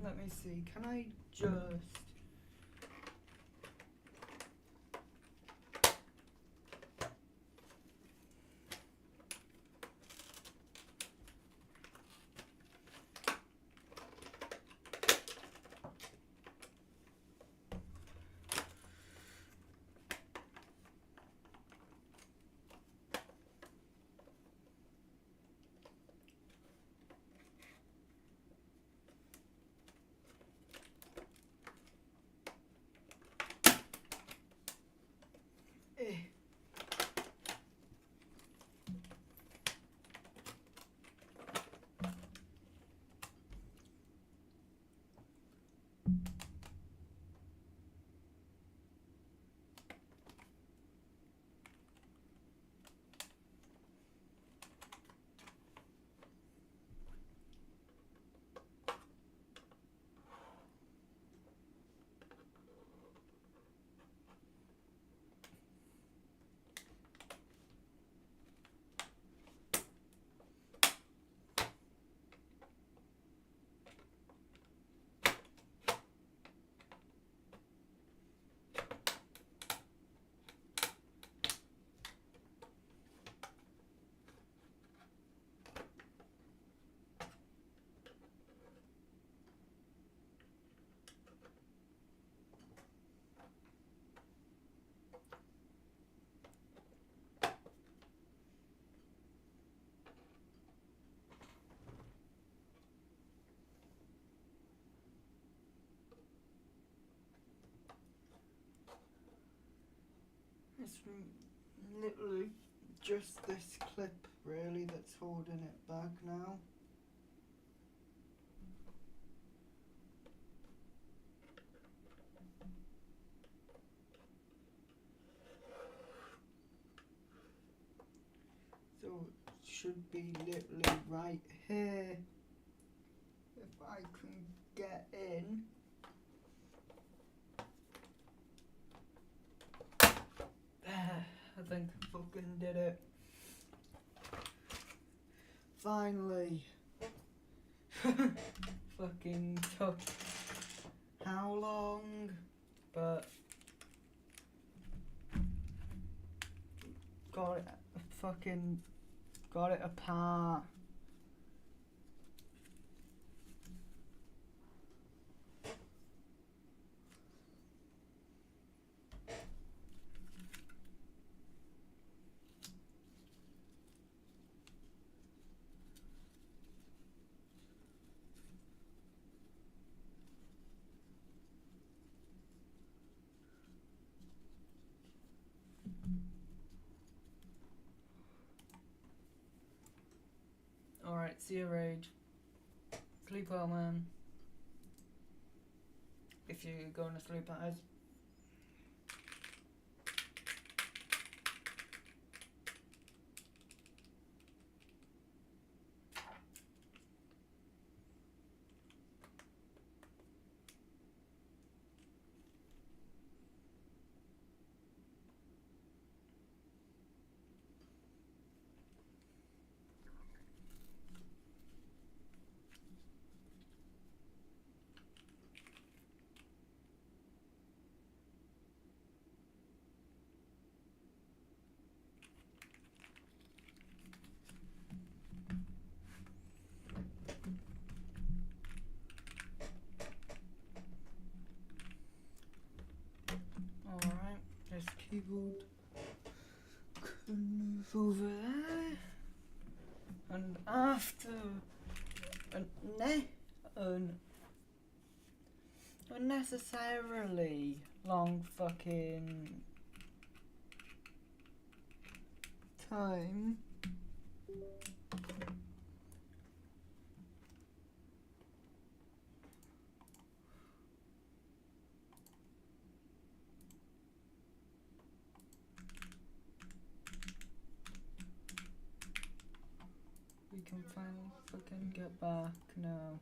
Speaker 1: Let me see, can I just... It's literally just this clip really that's holding it back now. So it should be literally right here. If I can get in. I think I fucking did it. Finally. Fucking took how long? But got it apart. Alright, see you, Rage. Sleep well, man. If you're going to sleep, that is. keyboard can move over there, and after an unnecessarily long fucking time, we can finally fucking get back now.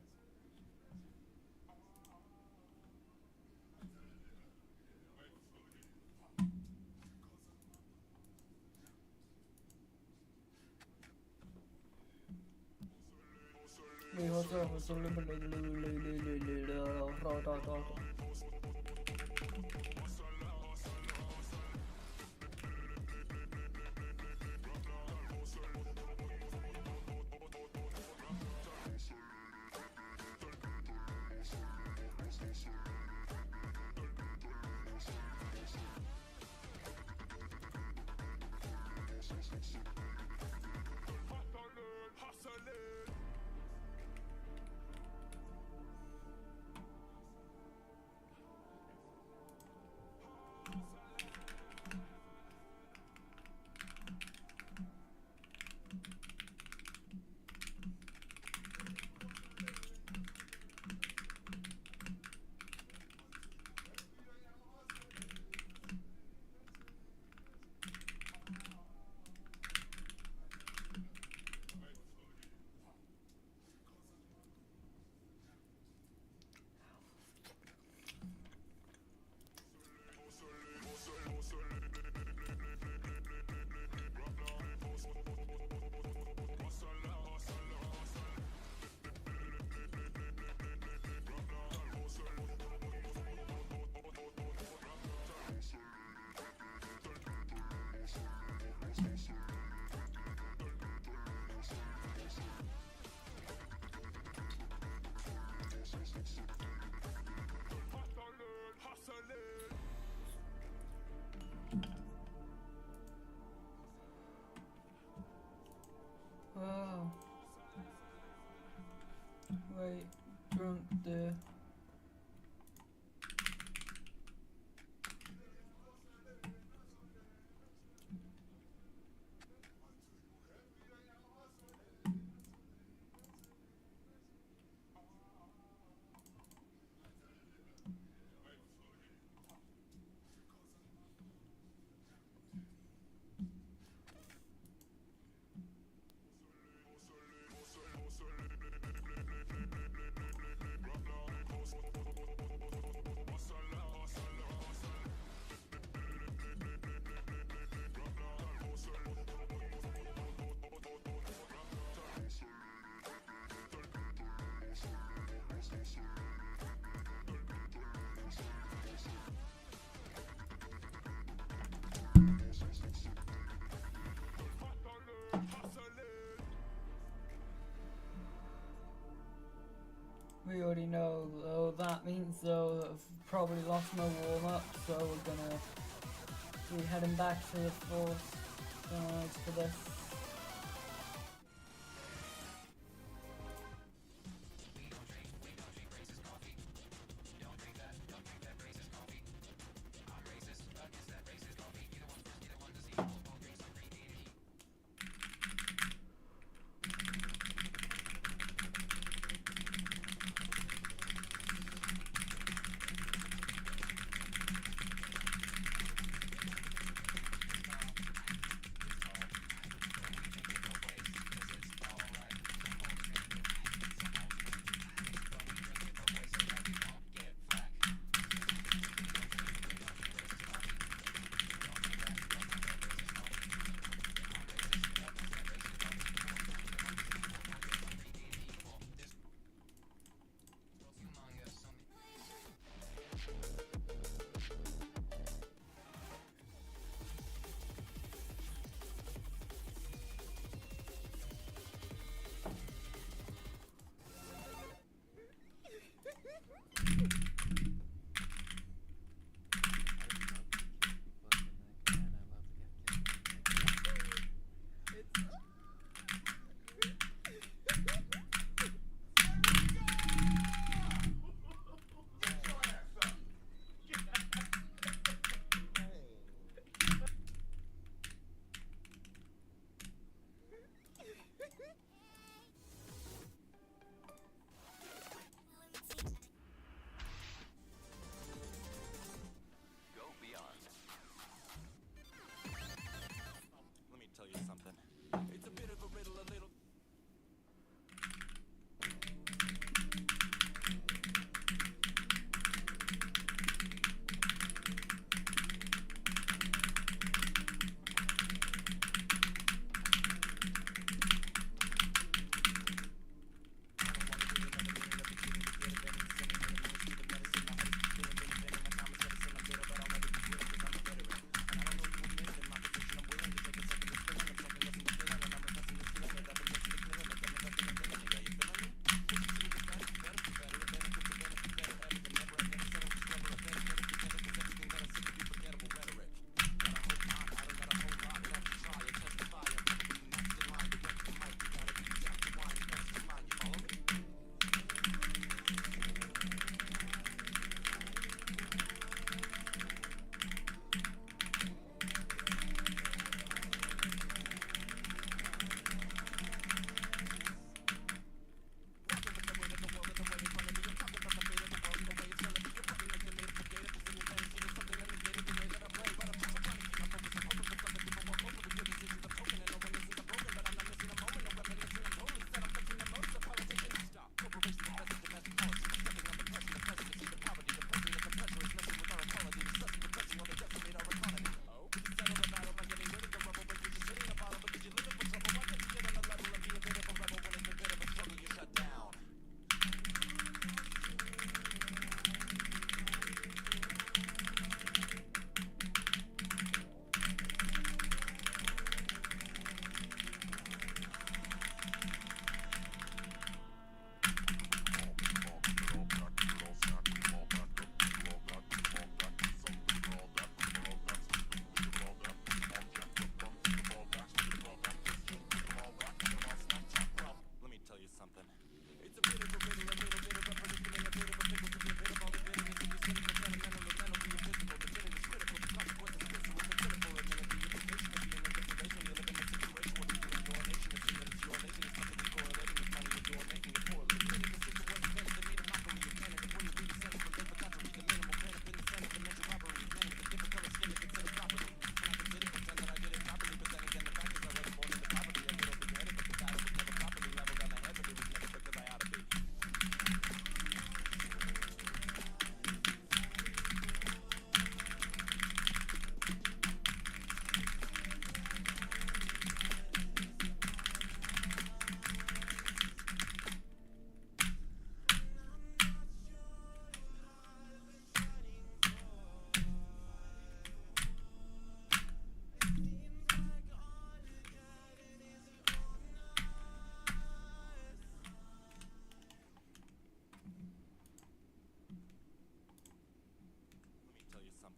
Speaker 1: Oh. Wait, drunk there. We already know, though, that means, though, I've probably lost my warm-up, so we're gonna be heading back to the force for this.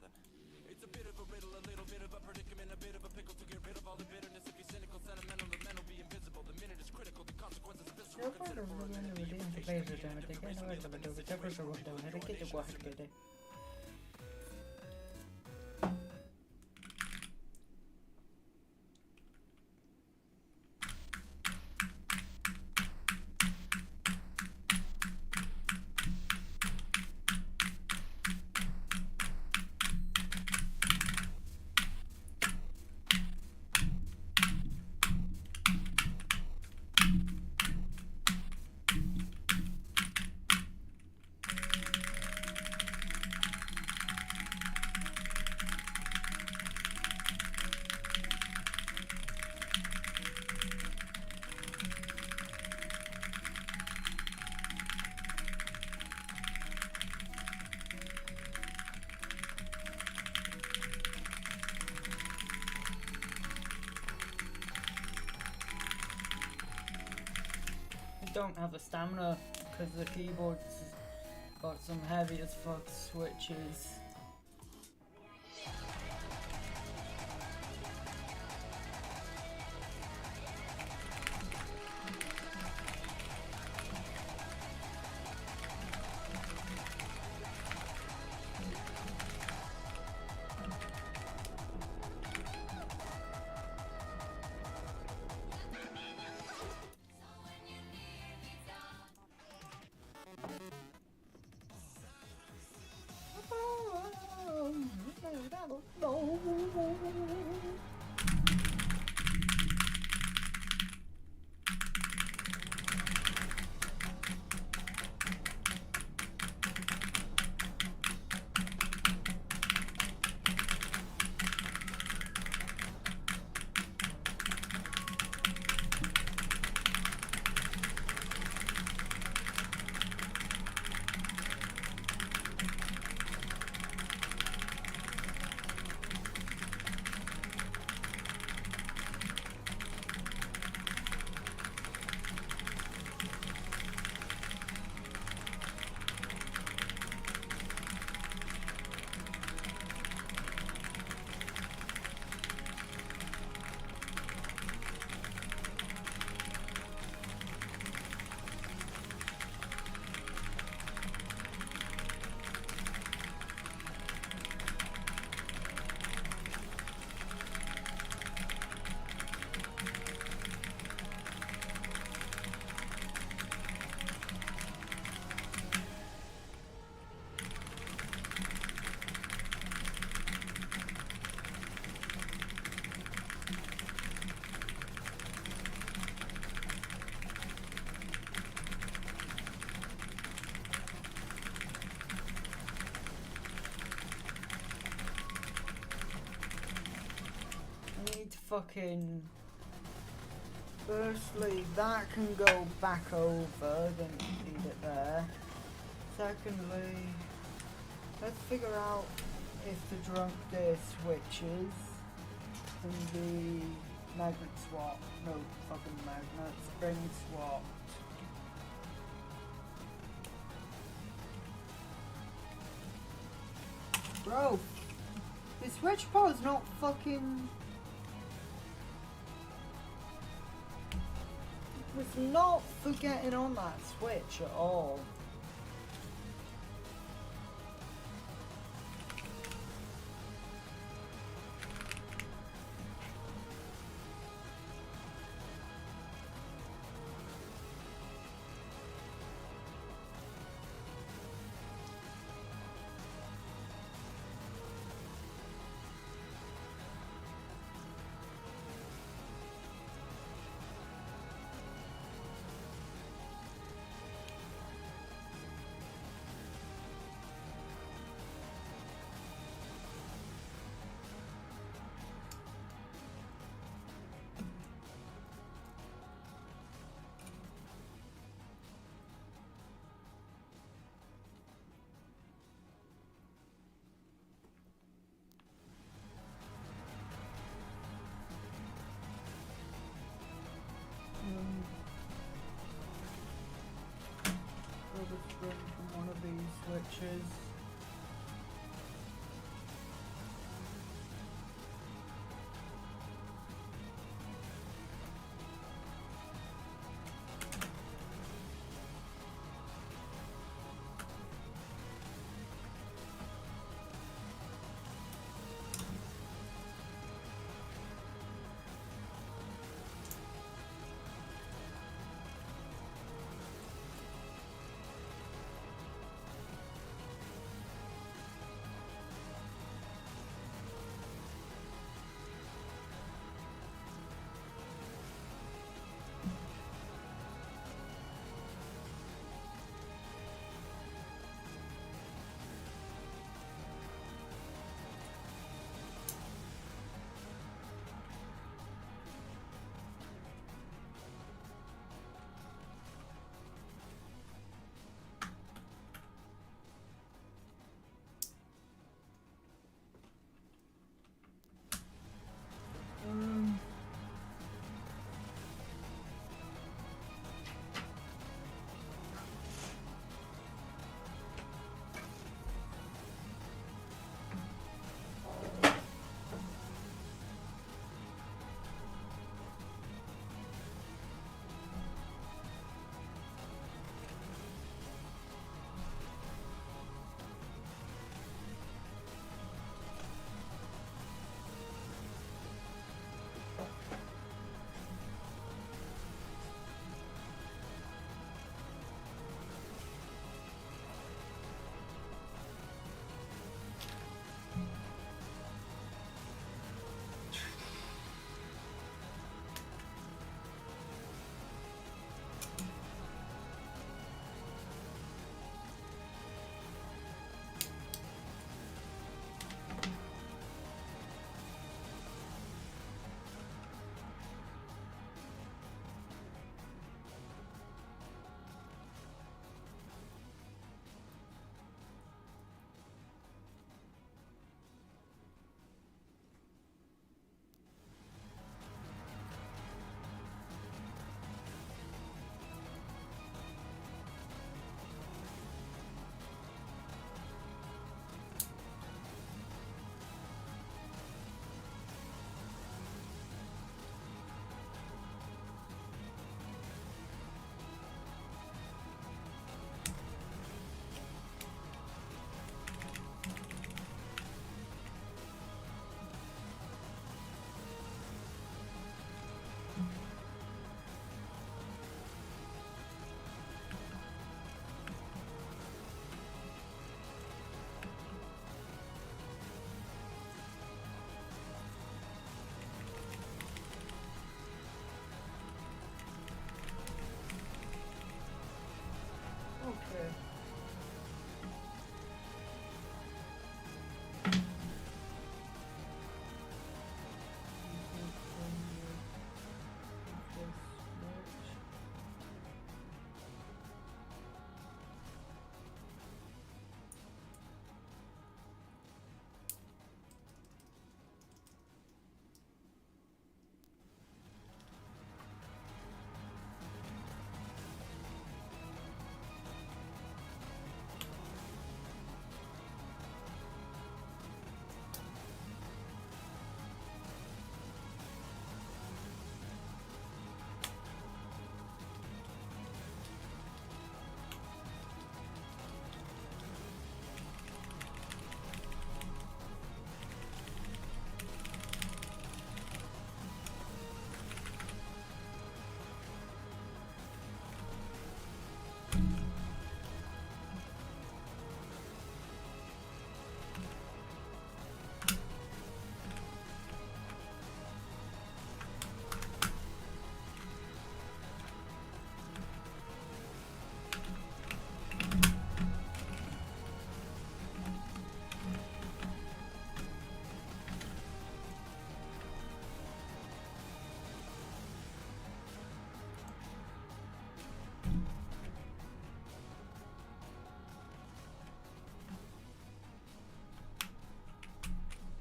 Speaker 4: something. It's a bit of a riddle, a little bit of a predicament, a bit of a pickle to get rid of all the bitterness. If you're cynical, sentimental, the men will be invisible. The minute is critical, the consequences are visceral.
Speaker 1: Yo cuando lo viendo video en Facebook te metí que no es lo que te puso con te vas a que te guajes que te. Don't have the stamina because the keyboard's got some heavy as fuck switches. Fucking firstly that can go back over, then leave it there. Secondly, let's figure out if the drunk gear switches can be magnet swap. No fucking magnet, spring swap. Bro, the switch pod's not fucking. Was not forgetting on that switch at all.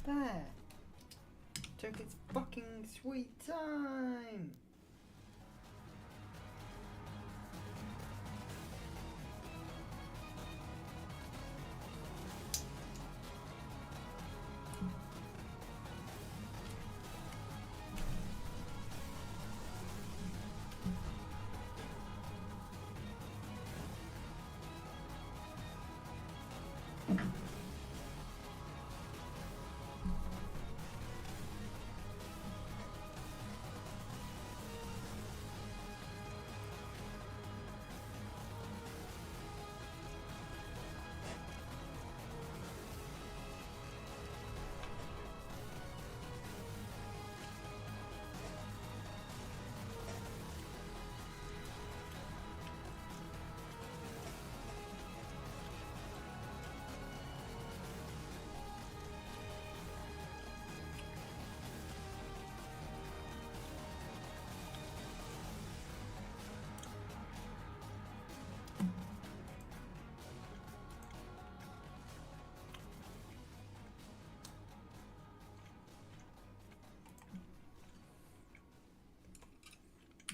Speaker 1: There. Took its fucking sweet time.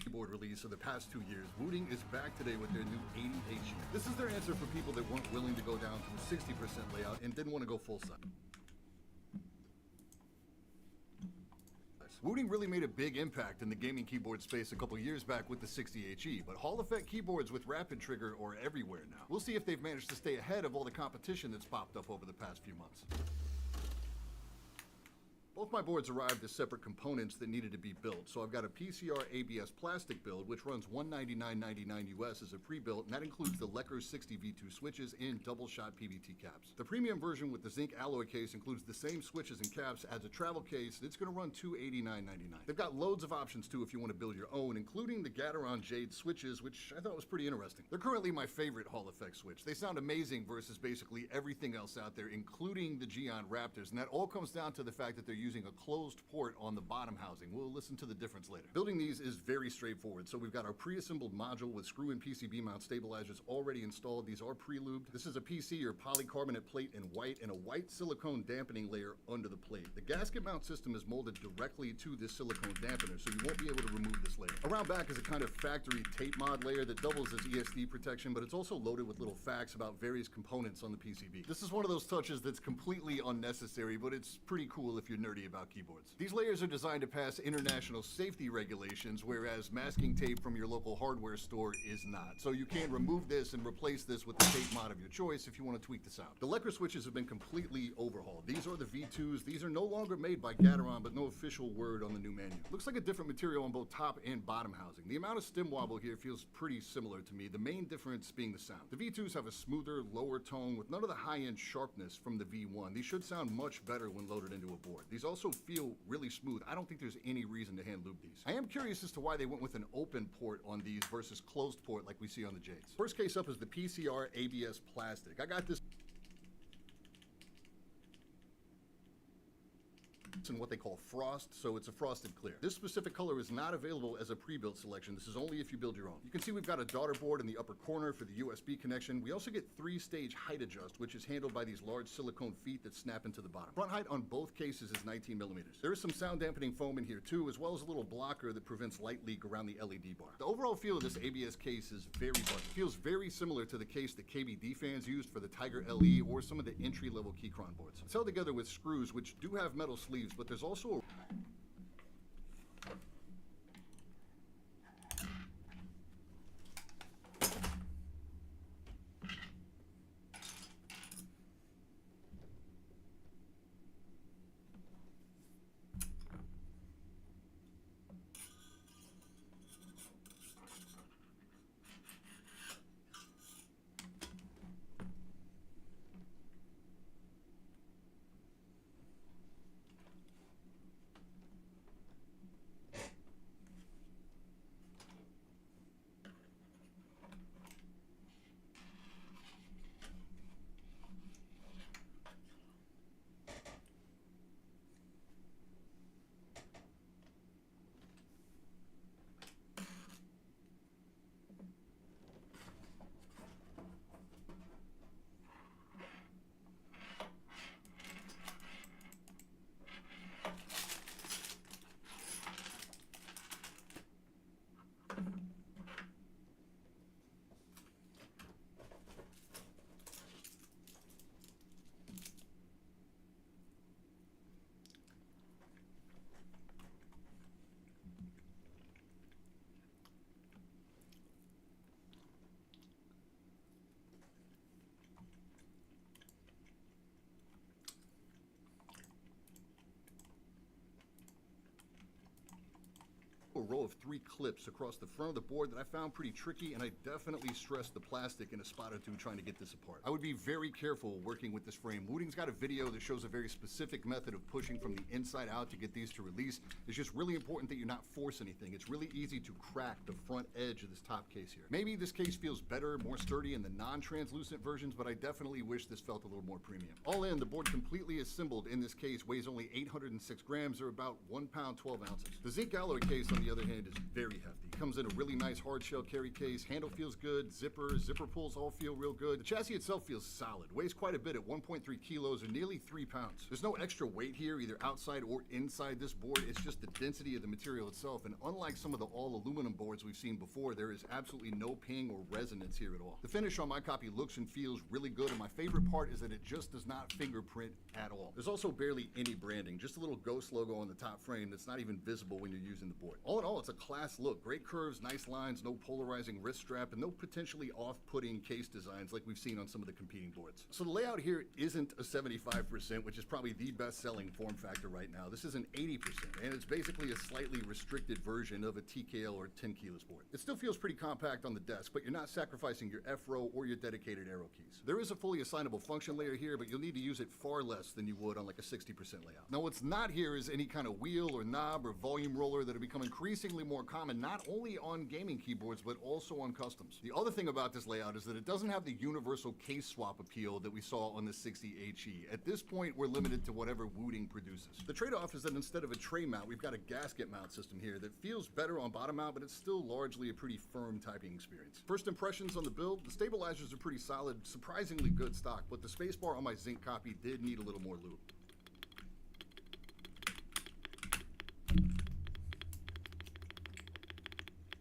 Speaker 5: Keyboard release of the past 2 years, Wooting is back today with their new 80HE. This is their answer for people that weren't willing to go down to a 60% layout and didn't want to go full size. Wooting really made a big impact in the gaming keyboard space a couple years back with the 60HE, but Hall Effect keyboards with Rapid Trigger are everywhere now. We'll see if they've managed to stay ahead of all the competition that's popped up over the past few months. Both my boards arrived as separate components that needed to be built, so I've got a PCR ABS plastic build, which runs $199.99 US as a pre-built, and that includes the Lecker 60 V2 switches and double-shot PVT caps. The premium version with the zinc alloy case includes the same switches and caps, adds a travel case, and it's going to run $289.99. They've got loads of options too if you want to build your own, including the Gateron Jade switches, which I thought was pretty interesting. They're currently my favorite Hall Effect switch. They sound amazing versus basically everything else out there, including the Geon Raptors, and that all comes down to the fact that they're using a closed port on the bottom housing. We'll listen to the difference later. Building these is very straightforward. So we've got our pre-assembled module with screw and PCB mount stabilizers already installed. These are pre-lubed. This is a PC or polycarbonate plate in white and a white silicone dampening layer under the plate. The gasket mount system is molded directly to this silicone dampener, so you won't be able to remove this layer. Around back is a kind of factory tape mod layer that doubles as ESD protection, but it's also loaded with little facts about various components on the PCB. This is one of those touches that's completely unnecessary, but it's pretty cool if you're nerdy about keyboards. These layers are designed to pass international safety regulations, whereas masking tape from your local hardware store is not. So you can remove this and replace this with the tape mod of your choice if you want to tweak this out. The Lecker switches have been completely overhauled. These are the V2s. These are no longer made by Gateron, but no official word on the new menu. Looks like a different material on both top and bottom housing. The amount of stem wobble here feels pretty similar to me, the main difference being the sound. The V2s have a smoother, lower tone with none of the high-end sharpness from the V1. These should sound much better when loaded into a board. These also feel really smooth. I don't think there's any reason to hand lube these. I am curious as to why they went with an open port on these versus closed port like we see on the Jades. First case up is the PCR ABS plastic. I got this in what they call frost, so it's a frosted clear. This specific color is not available as a pre-built selection. This is only if you build your own. You can see we've got a daughter board in the upper corner for the USB connection. We also get 3-stage height adjust, which is handled by these large silicone feet that snap into the bottom. Front height on both cases is 19 millimeters. There is some sound dampening foam in here too, as well as a little blocker that prevents light leak around the LED bar. The overall feel of this ABS case is very buttery. It feels very similar to the case that KBD fans used for the Tiger LE or some of the entry-level Keychron boards. It's held together with screws, which do have metal sleeves, but there's also a of 3 clips across the front of the board that I found pretty tricky, and I definitely stressed the plastic in a spot or two trying to get this apart. I would be very careful working with this frame. Wooting's got a video that shows a very specific method of pushing from the inside out to get these to release. It's just really important that you not force anything. It's really easy to crack the front edge of this top case here. Maybe this case feels better, more sturdy in the non-translucent versions, but I definitely wish this felt a little more premium. All in, the board completely assembled in this case weighs only 806 grams, or about 1 pound 12 ounces. The zinc alloy case, on the other hand, is very hefty. Comes in a really nice hard shell carry case, handle feels good, zipper pulls all feel real good. The chassis itself feels solid, weighs quite a bit at 1.3 kilos or nearly 3 pounds. There's no extra weight here, either outside or inside this board. It's just the density of the material itself, and unlike some of the all aluminum boards we've seen before, there is absolutely no ping or resonance here at all. The finish on my copy looks and feels really good, and my favorite part is that it just does not fingerprint at all. There's also barely any branding, just a little Ghost logo on the top frame that's not even visible when you're using the board. All in all, it's a class look. Great curves, nice lines, no polarizing wrist strap, and no potentially off-putting case designs like we've seen on some of the competing boards. So the layout here isn't a 75%, which is probably the best-selling form factor right now. This is an 80%, and it's basically a slightly restricted version of a TKL or 10 keyless board. It still feels pretty compact on the desk, but you're not sacrificing your F-row or your dedicated arrow keys. There is a fully assignable function layer here, but you'll need to use it far less than you would on like a 60% layout. Now what's not here is any kind of wheel or knob or volume roller that have become increasingly more common, not only on gaming keyboards, but also on customs. The other thing about this layout is that it doesn't have the universal case swap appeal that we saw on the 60HE. At this point, we're limited to whatever Wooting produces. The trade-off is that instead of a tray mount, we've got a gasket mount system here that feels better on bottom mount, but it's still largely a pretty firm typing experience. First impressions on the build, the stabilizers are pretty solid, surprisingly good stock, but the spacebar on my Zinc copy did need a little more lube.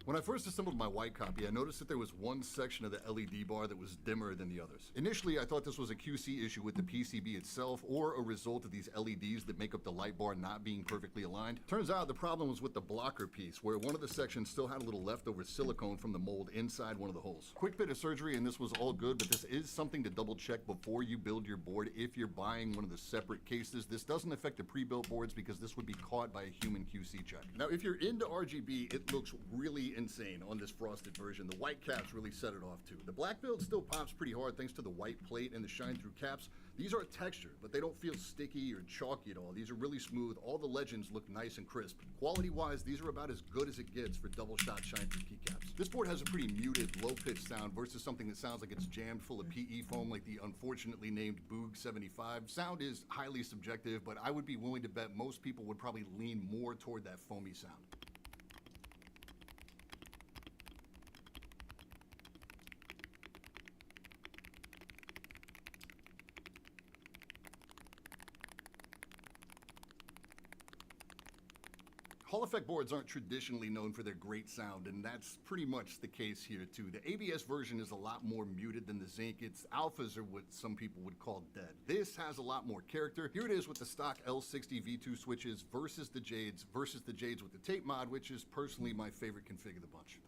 Speaker 5: When I first assembled my white copy, I noticed that there was one section of the LED bar that was dimmer than the others. Initially, I thought this was a QC issue with the PCB itself, or a result of these LEDs that make up the light bar not being perfectly aligned. Turns out the problem was with the blocker piece, where one of the sections still had a little leftover silicone from the mold inside one of the holes. Quick bit of surgery and this was all good, but this is something to double check before you build your board if you're buying one of the separate cases. This doesn't affect the pre-built boards because this would be caught by a human QC check. Now, if you're into RGB, it looks really insane on this frosted version. The white caps really set it off too. The black build still pops pretty hard thanks to the white plate and the shine through caps. These are textured, but they don't feel sticky or chalky at all. These are really smooth. All the legends look nice and crisp. Quality wise, these are about as good as it gets for double shot shine through keycaps. This board has a pretty muted, low pitched sound versus something that sounds like it's jammed full of PE foam like the unfortunately named Boog 75. Sound is highly subjective, but I would be willing to bet most people would probably lean more toward that foamy sound. Hall effect boards aren't traditionally known for their great sound, and that's pretty much the case here too. The ABS version is a lot more muted than the Zinc. Its alphas are what some people would call dead. This has a lot more character. Here it is with the stock L60 V2 switches versus the Jades with the tape mod, which is personally my favorite config of the bunch.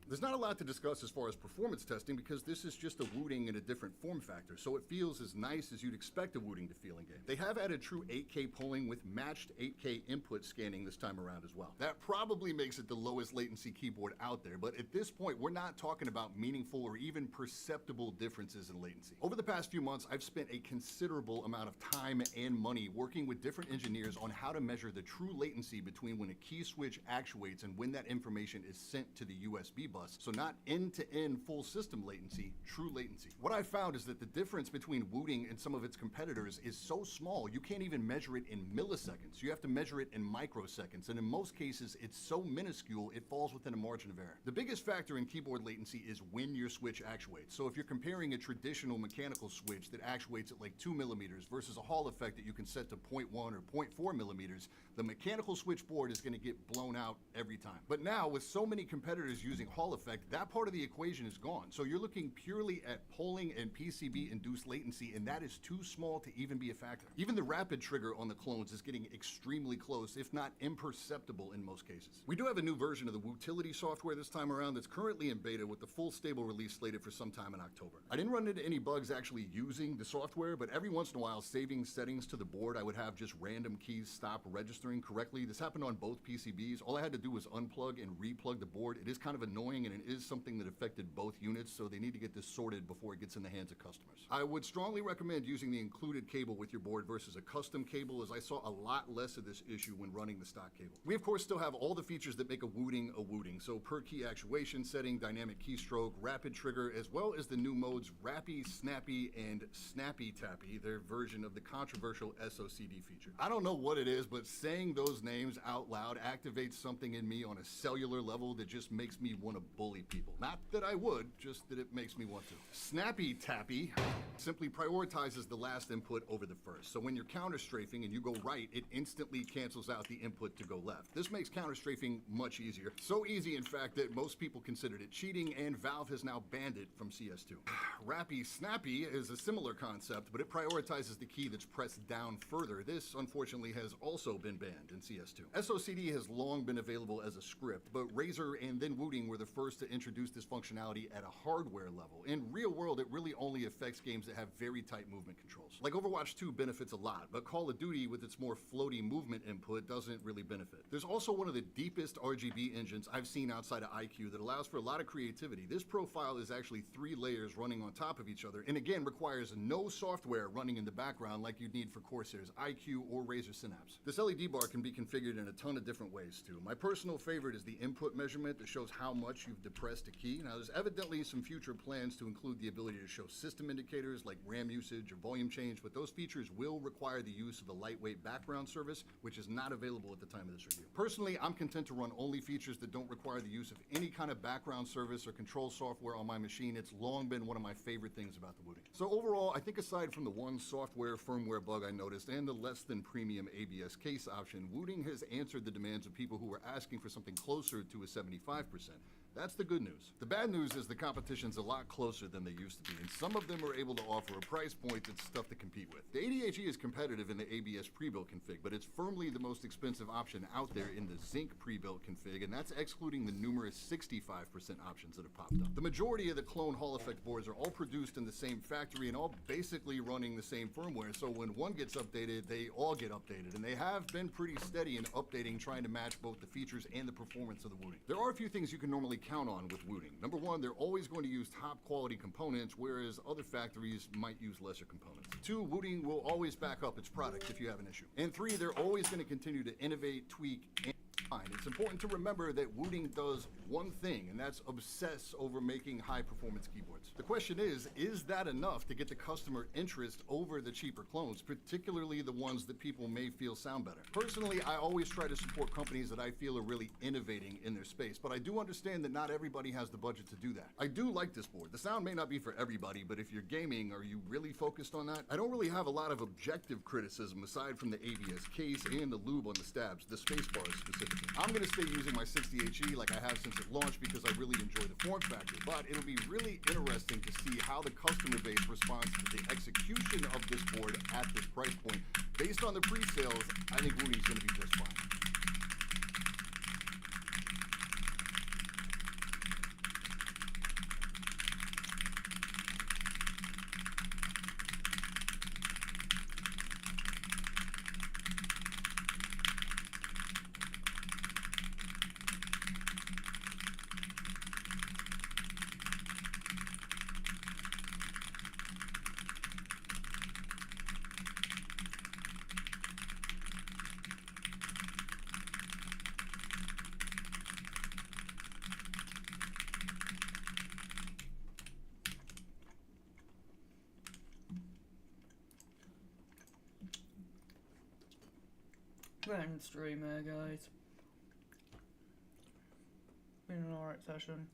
Speaker 5: There's not a lot to discuss as far as performance testing because this is just a Wooting in a different form factor, so it feels as nice as you'd expect a Wooting to feel in game. They have added true 8K polling with matched 8K input scanning this time around as well. That probably makes it the lowest latency keyboard out there, but at this point, we're not talking about meaningful or even perceptible differences in latency. Over the past few months, I've spent a considerable amount of time and money working with different engineers on how to measure the true latency between when a key switch actuates and when that information is sent to the USB bus. So not end-to-end full system latency, true latency. What I found is that the difference between Wooting and some of its competitors is so small, you can't even measure it in milliseconds. You have to measure it in microseconds, and in most cases, it's so minuscule, it falls within a margin of error. The biggest factor in keyboard latency is when your switch actuates. So if you're comparing a traditional mechanical switch that actuates at like 2 millimeters versus a Hall effect that you can set to 0.1 or 0.4 millimeters, the mechanical switch board is gonna get blown out every time. But now, with so many competitors using Hall Hall effect, that part of the equation is gone. So you're looking purely at polling and PCB-induced latency, and that is too small to even be a factor. Even the rapid trigger on the clones is getting extremely close, if not imperceptible in most cases. We do have a new version of the Wutility software this time around that's currently in beta with the full stable release slated for sometime in October. I didn't run into any bugs actually using the software, but every once in a while, saving settings to the board, I would have just random keys stop registering correctly. This happened on both PCBs. All I had to do was unplug and replug the board. It is kind of annoying, and it is something that affected both units, so they need to get this sorted before it gets in the hands of customers. I would strongly recommend using the included cable with your board versus a custom cable, as I saw a lot less of this issue when running the stock cable. We of course still have all the features that make a wooting, so per key actuation setting, dynamic keystroke, rapid trigger, as well as the new modes Rappy, Snappy, and Snappy Tappy, their version of the controversial SOCD feature. I don't know what it is, but saying those names out loud activates something in me on a cellular level that just makes me want to bully people. Not that I would, just that it makes me want to. Snappy Tappy simply prioritizes the last input over the first. So when you're counter strafing and you go right, it instantly cancels out the input to go left. This makes counter strafing much easier. So easy, in fact, that most people considered it cheating, and Valve has now banned it from CS2. Rappy Snappy is a similar concept, but it prioritizes the key that's pressed down further. This, unfortunately, has also been banned in CS2. SOCD has long been available as a script, but Razer and then Wooting were the first to introduce this functionality at a hardware level. In real world, it really only affects games that have very tight movement controls. Like Overwatch 2 benefits a lot, but Call of Duty with its more floaty movement input doesn't really benefit. There's also one of the deepest RGB engines I've seen outside of iCUE that allows for a lot of creativity. This profile is actually 3 layers running on top of each other, and again requires no software running in the background like you'd need for Corsair's iCUE or Razer Synapse. This LED bar can be configured in a ton of different ways too. My personal favorite is the input measurement that shows how much you've depressed a key. Now there's evidently some future plans to include the ability to show system indicators like RAM usage or volume change, but those features will require the use of a lightweight background service, which is not available at the time of this review. Personally, I'm content to run only features that don't require the use of any kind of background service or control software on my machine. It's long been one of my favorite things about the Wooting. So overall, I think aside from the one software firmware bug I noticed and the less than premium ABS case option, Wooting has answered the demands of people who were asking for something closer to a 75%. That's the good news. The bad news is the competition's a lot closer than they used to be, and some of them are able to offer a price point that's tough to compete with. The ADHE is competitive in the ABS pre-built config, but it's firmly the most expensive option out there in the Zinc pre-built config, and that's excluding the numerous 65% options that have popped up. The majority of the clone Hall effect boards are all produced in the same factory and all basically running the same firmware, so when one gets updated, they all get updated, and they have been pretty steady in updating, trying to match both the features and the performance of the Wooting. There are a few things you can normally count on with Wooting. Number one, they're always going to use top quality components, whereas other factories might use lesser components. Two, Wooting will always back up its product if you have an issue. And three, they're always going to continue to innovate, tweak, and refine. It's important to remember that Wooting does one thing, and that's obsess over making high performance keyboards. The question is that enough to get the customer interest over the cheaper clones, particularly the ones that people may feel sound better? Personally, I always try to support companies that I feel are really innovating in their space, but I do understand that not everybody has the budget to do that. I do like this board. The sound may not be for everybody, but if you're gaming, are you really focused on that? I don't really have a lot of objective criticism aside from the ABS case and the lube on the stabs, the space bars specifically. I'm gonna stay using my 60HE like I have since it launched because I really enjoy the form factor, but it'll be really interesting to see how the customer base responds to the execution of this board at this price point. Based on the pre-sales, I think Wooting's gonna be just fine.
Speaker 1: Grand stream there, guys. Been an alright session.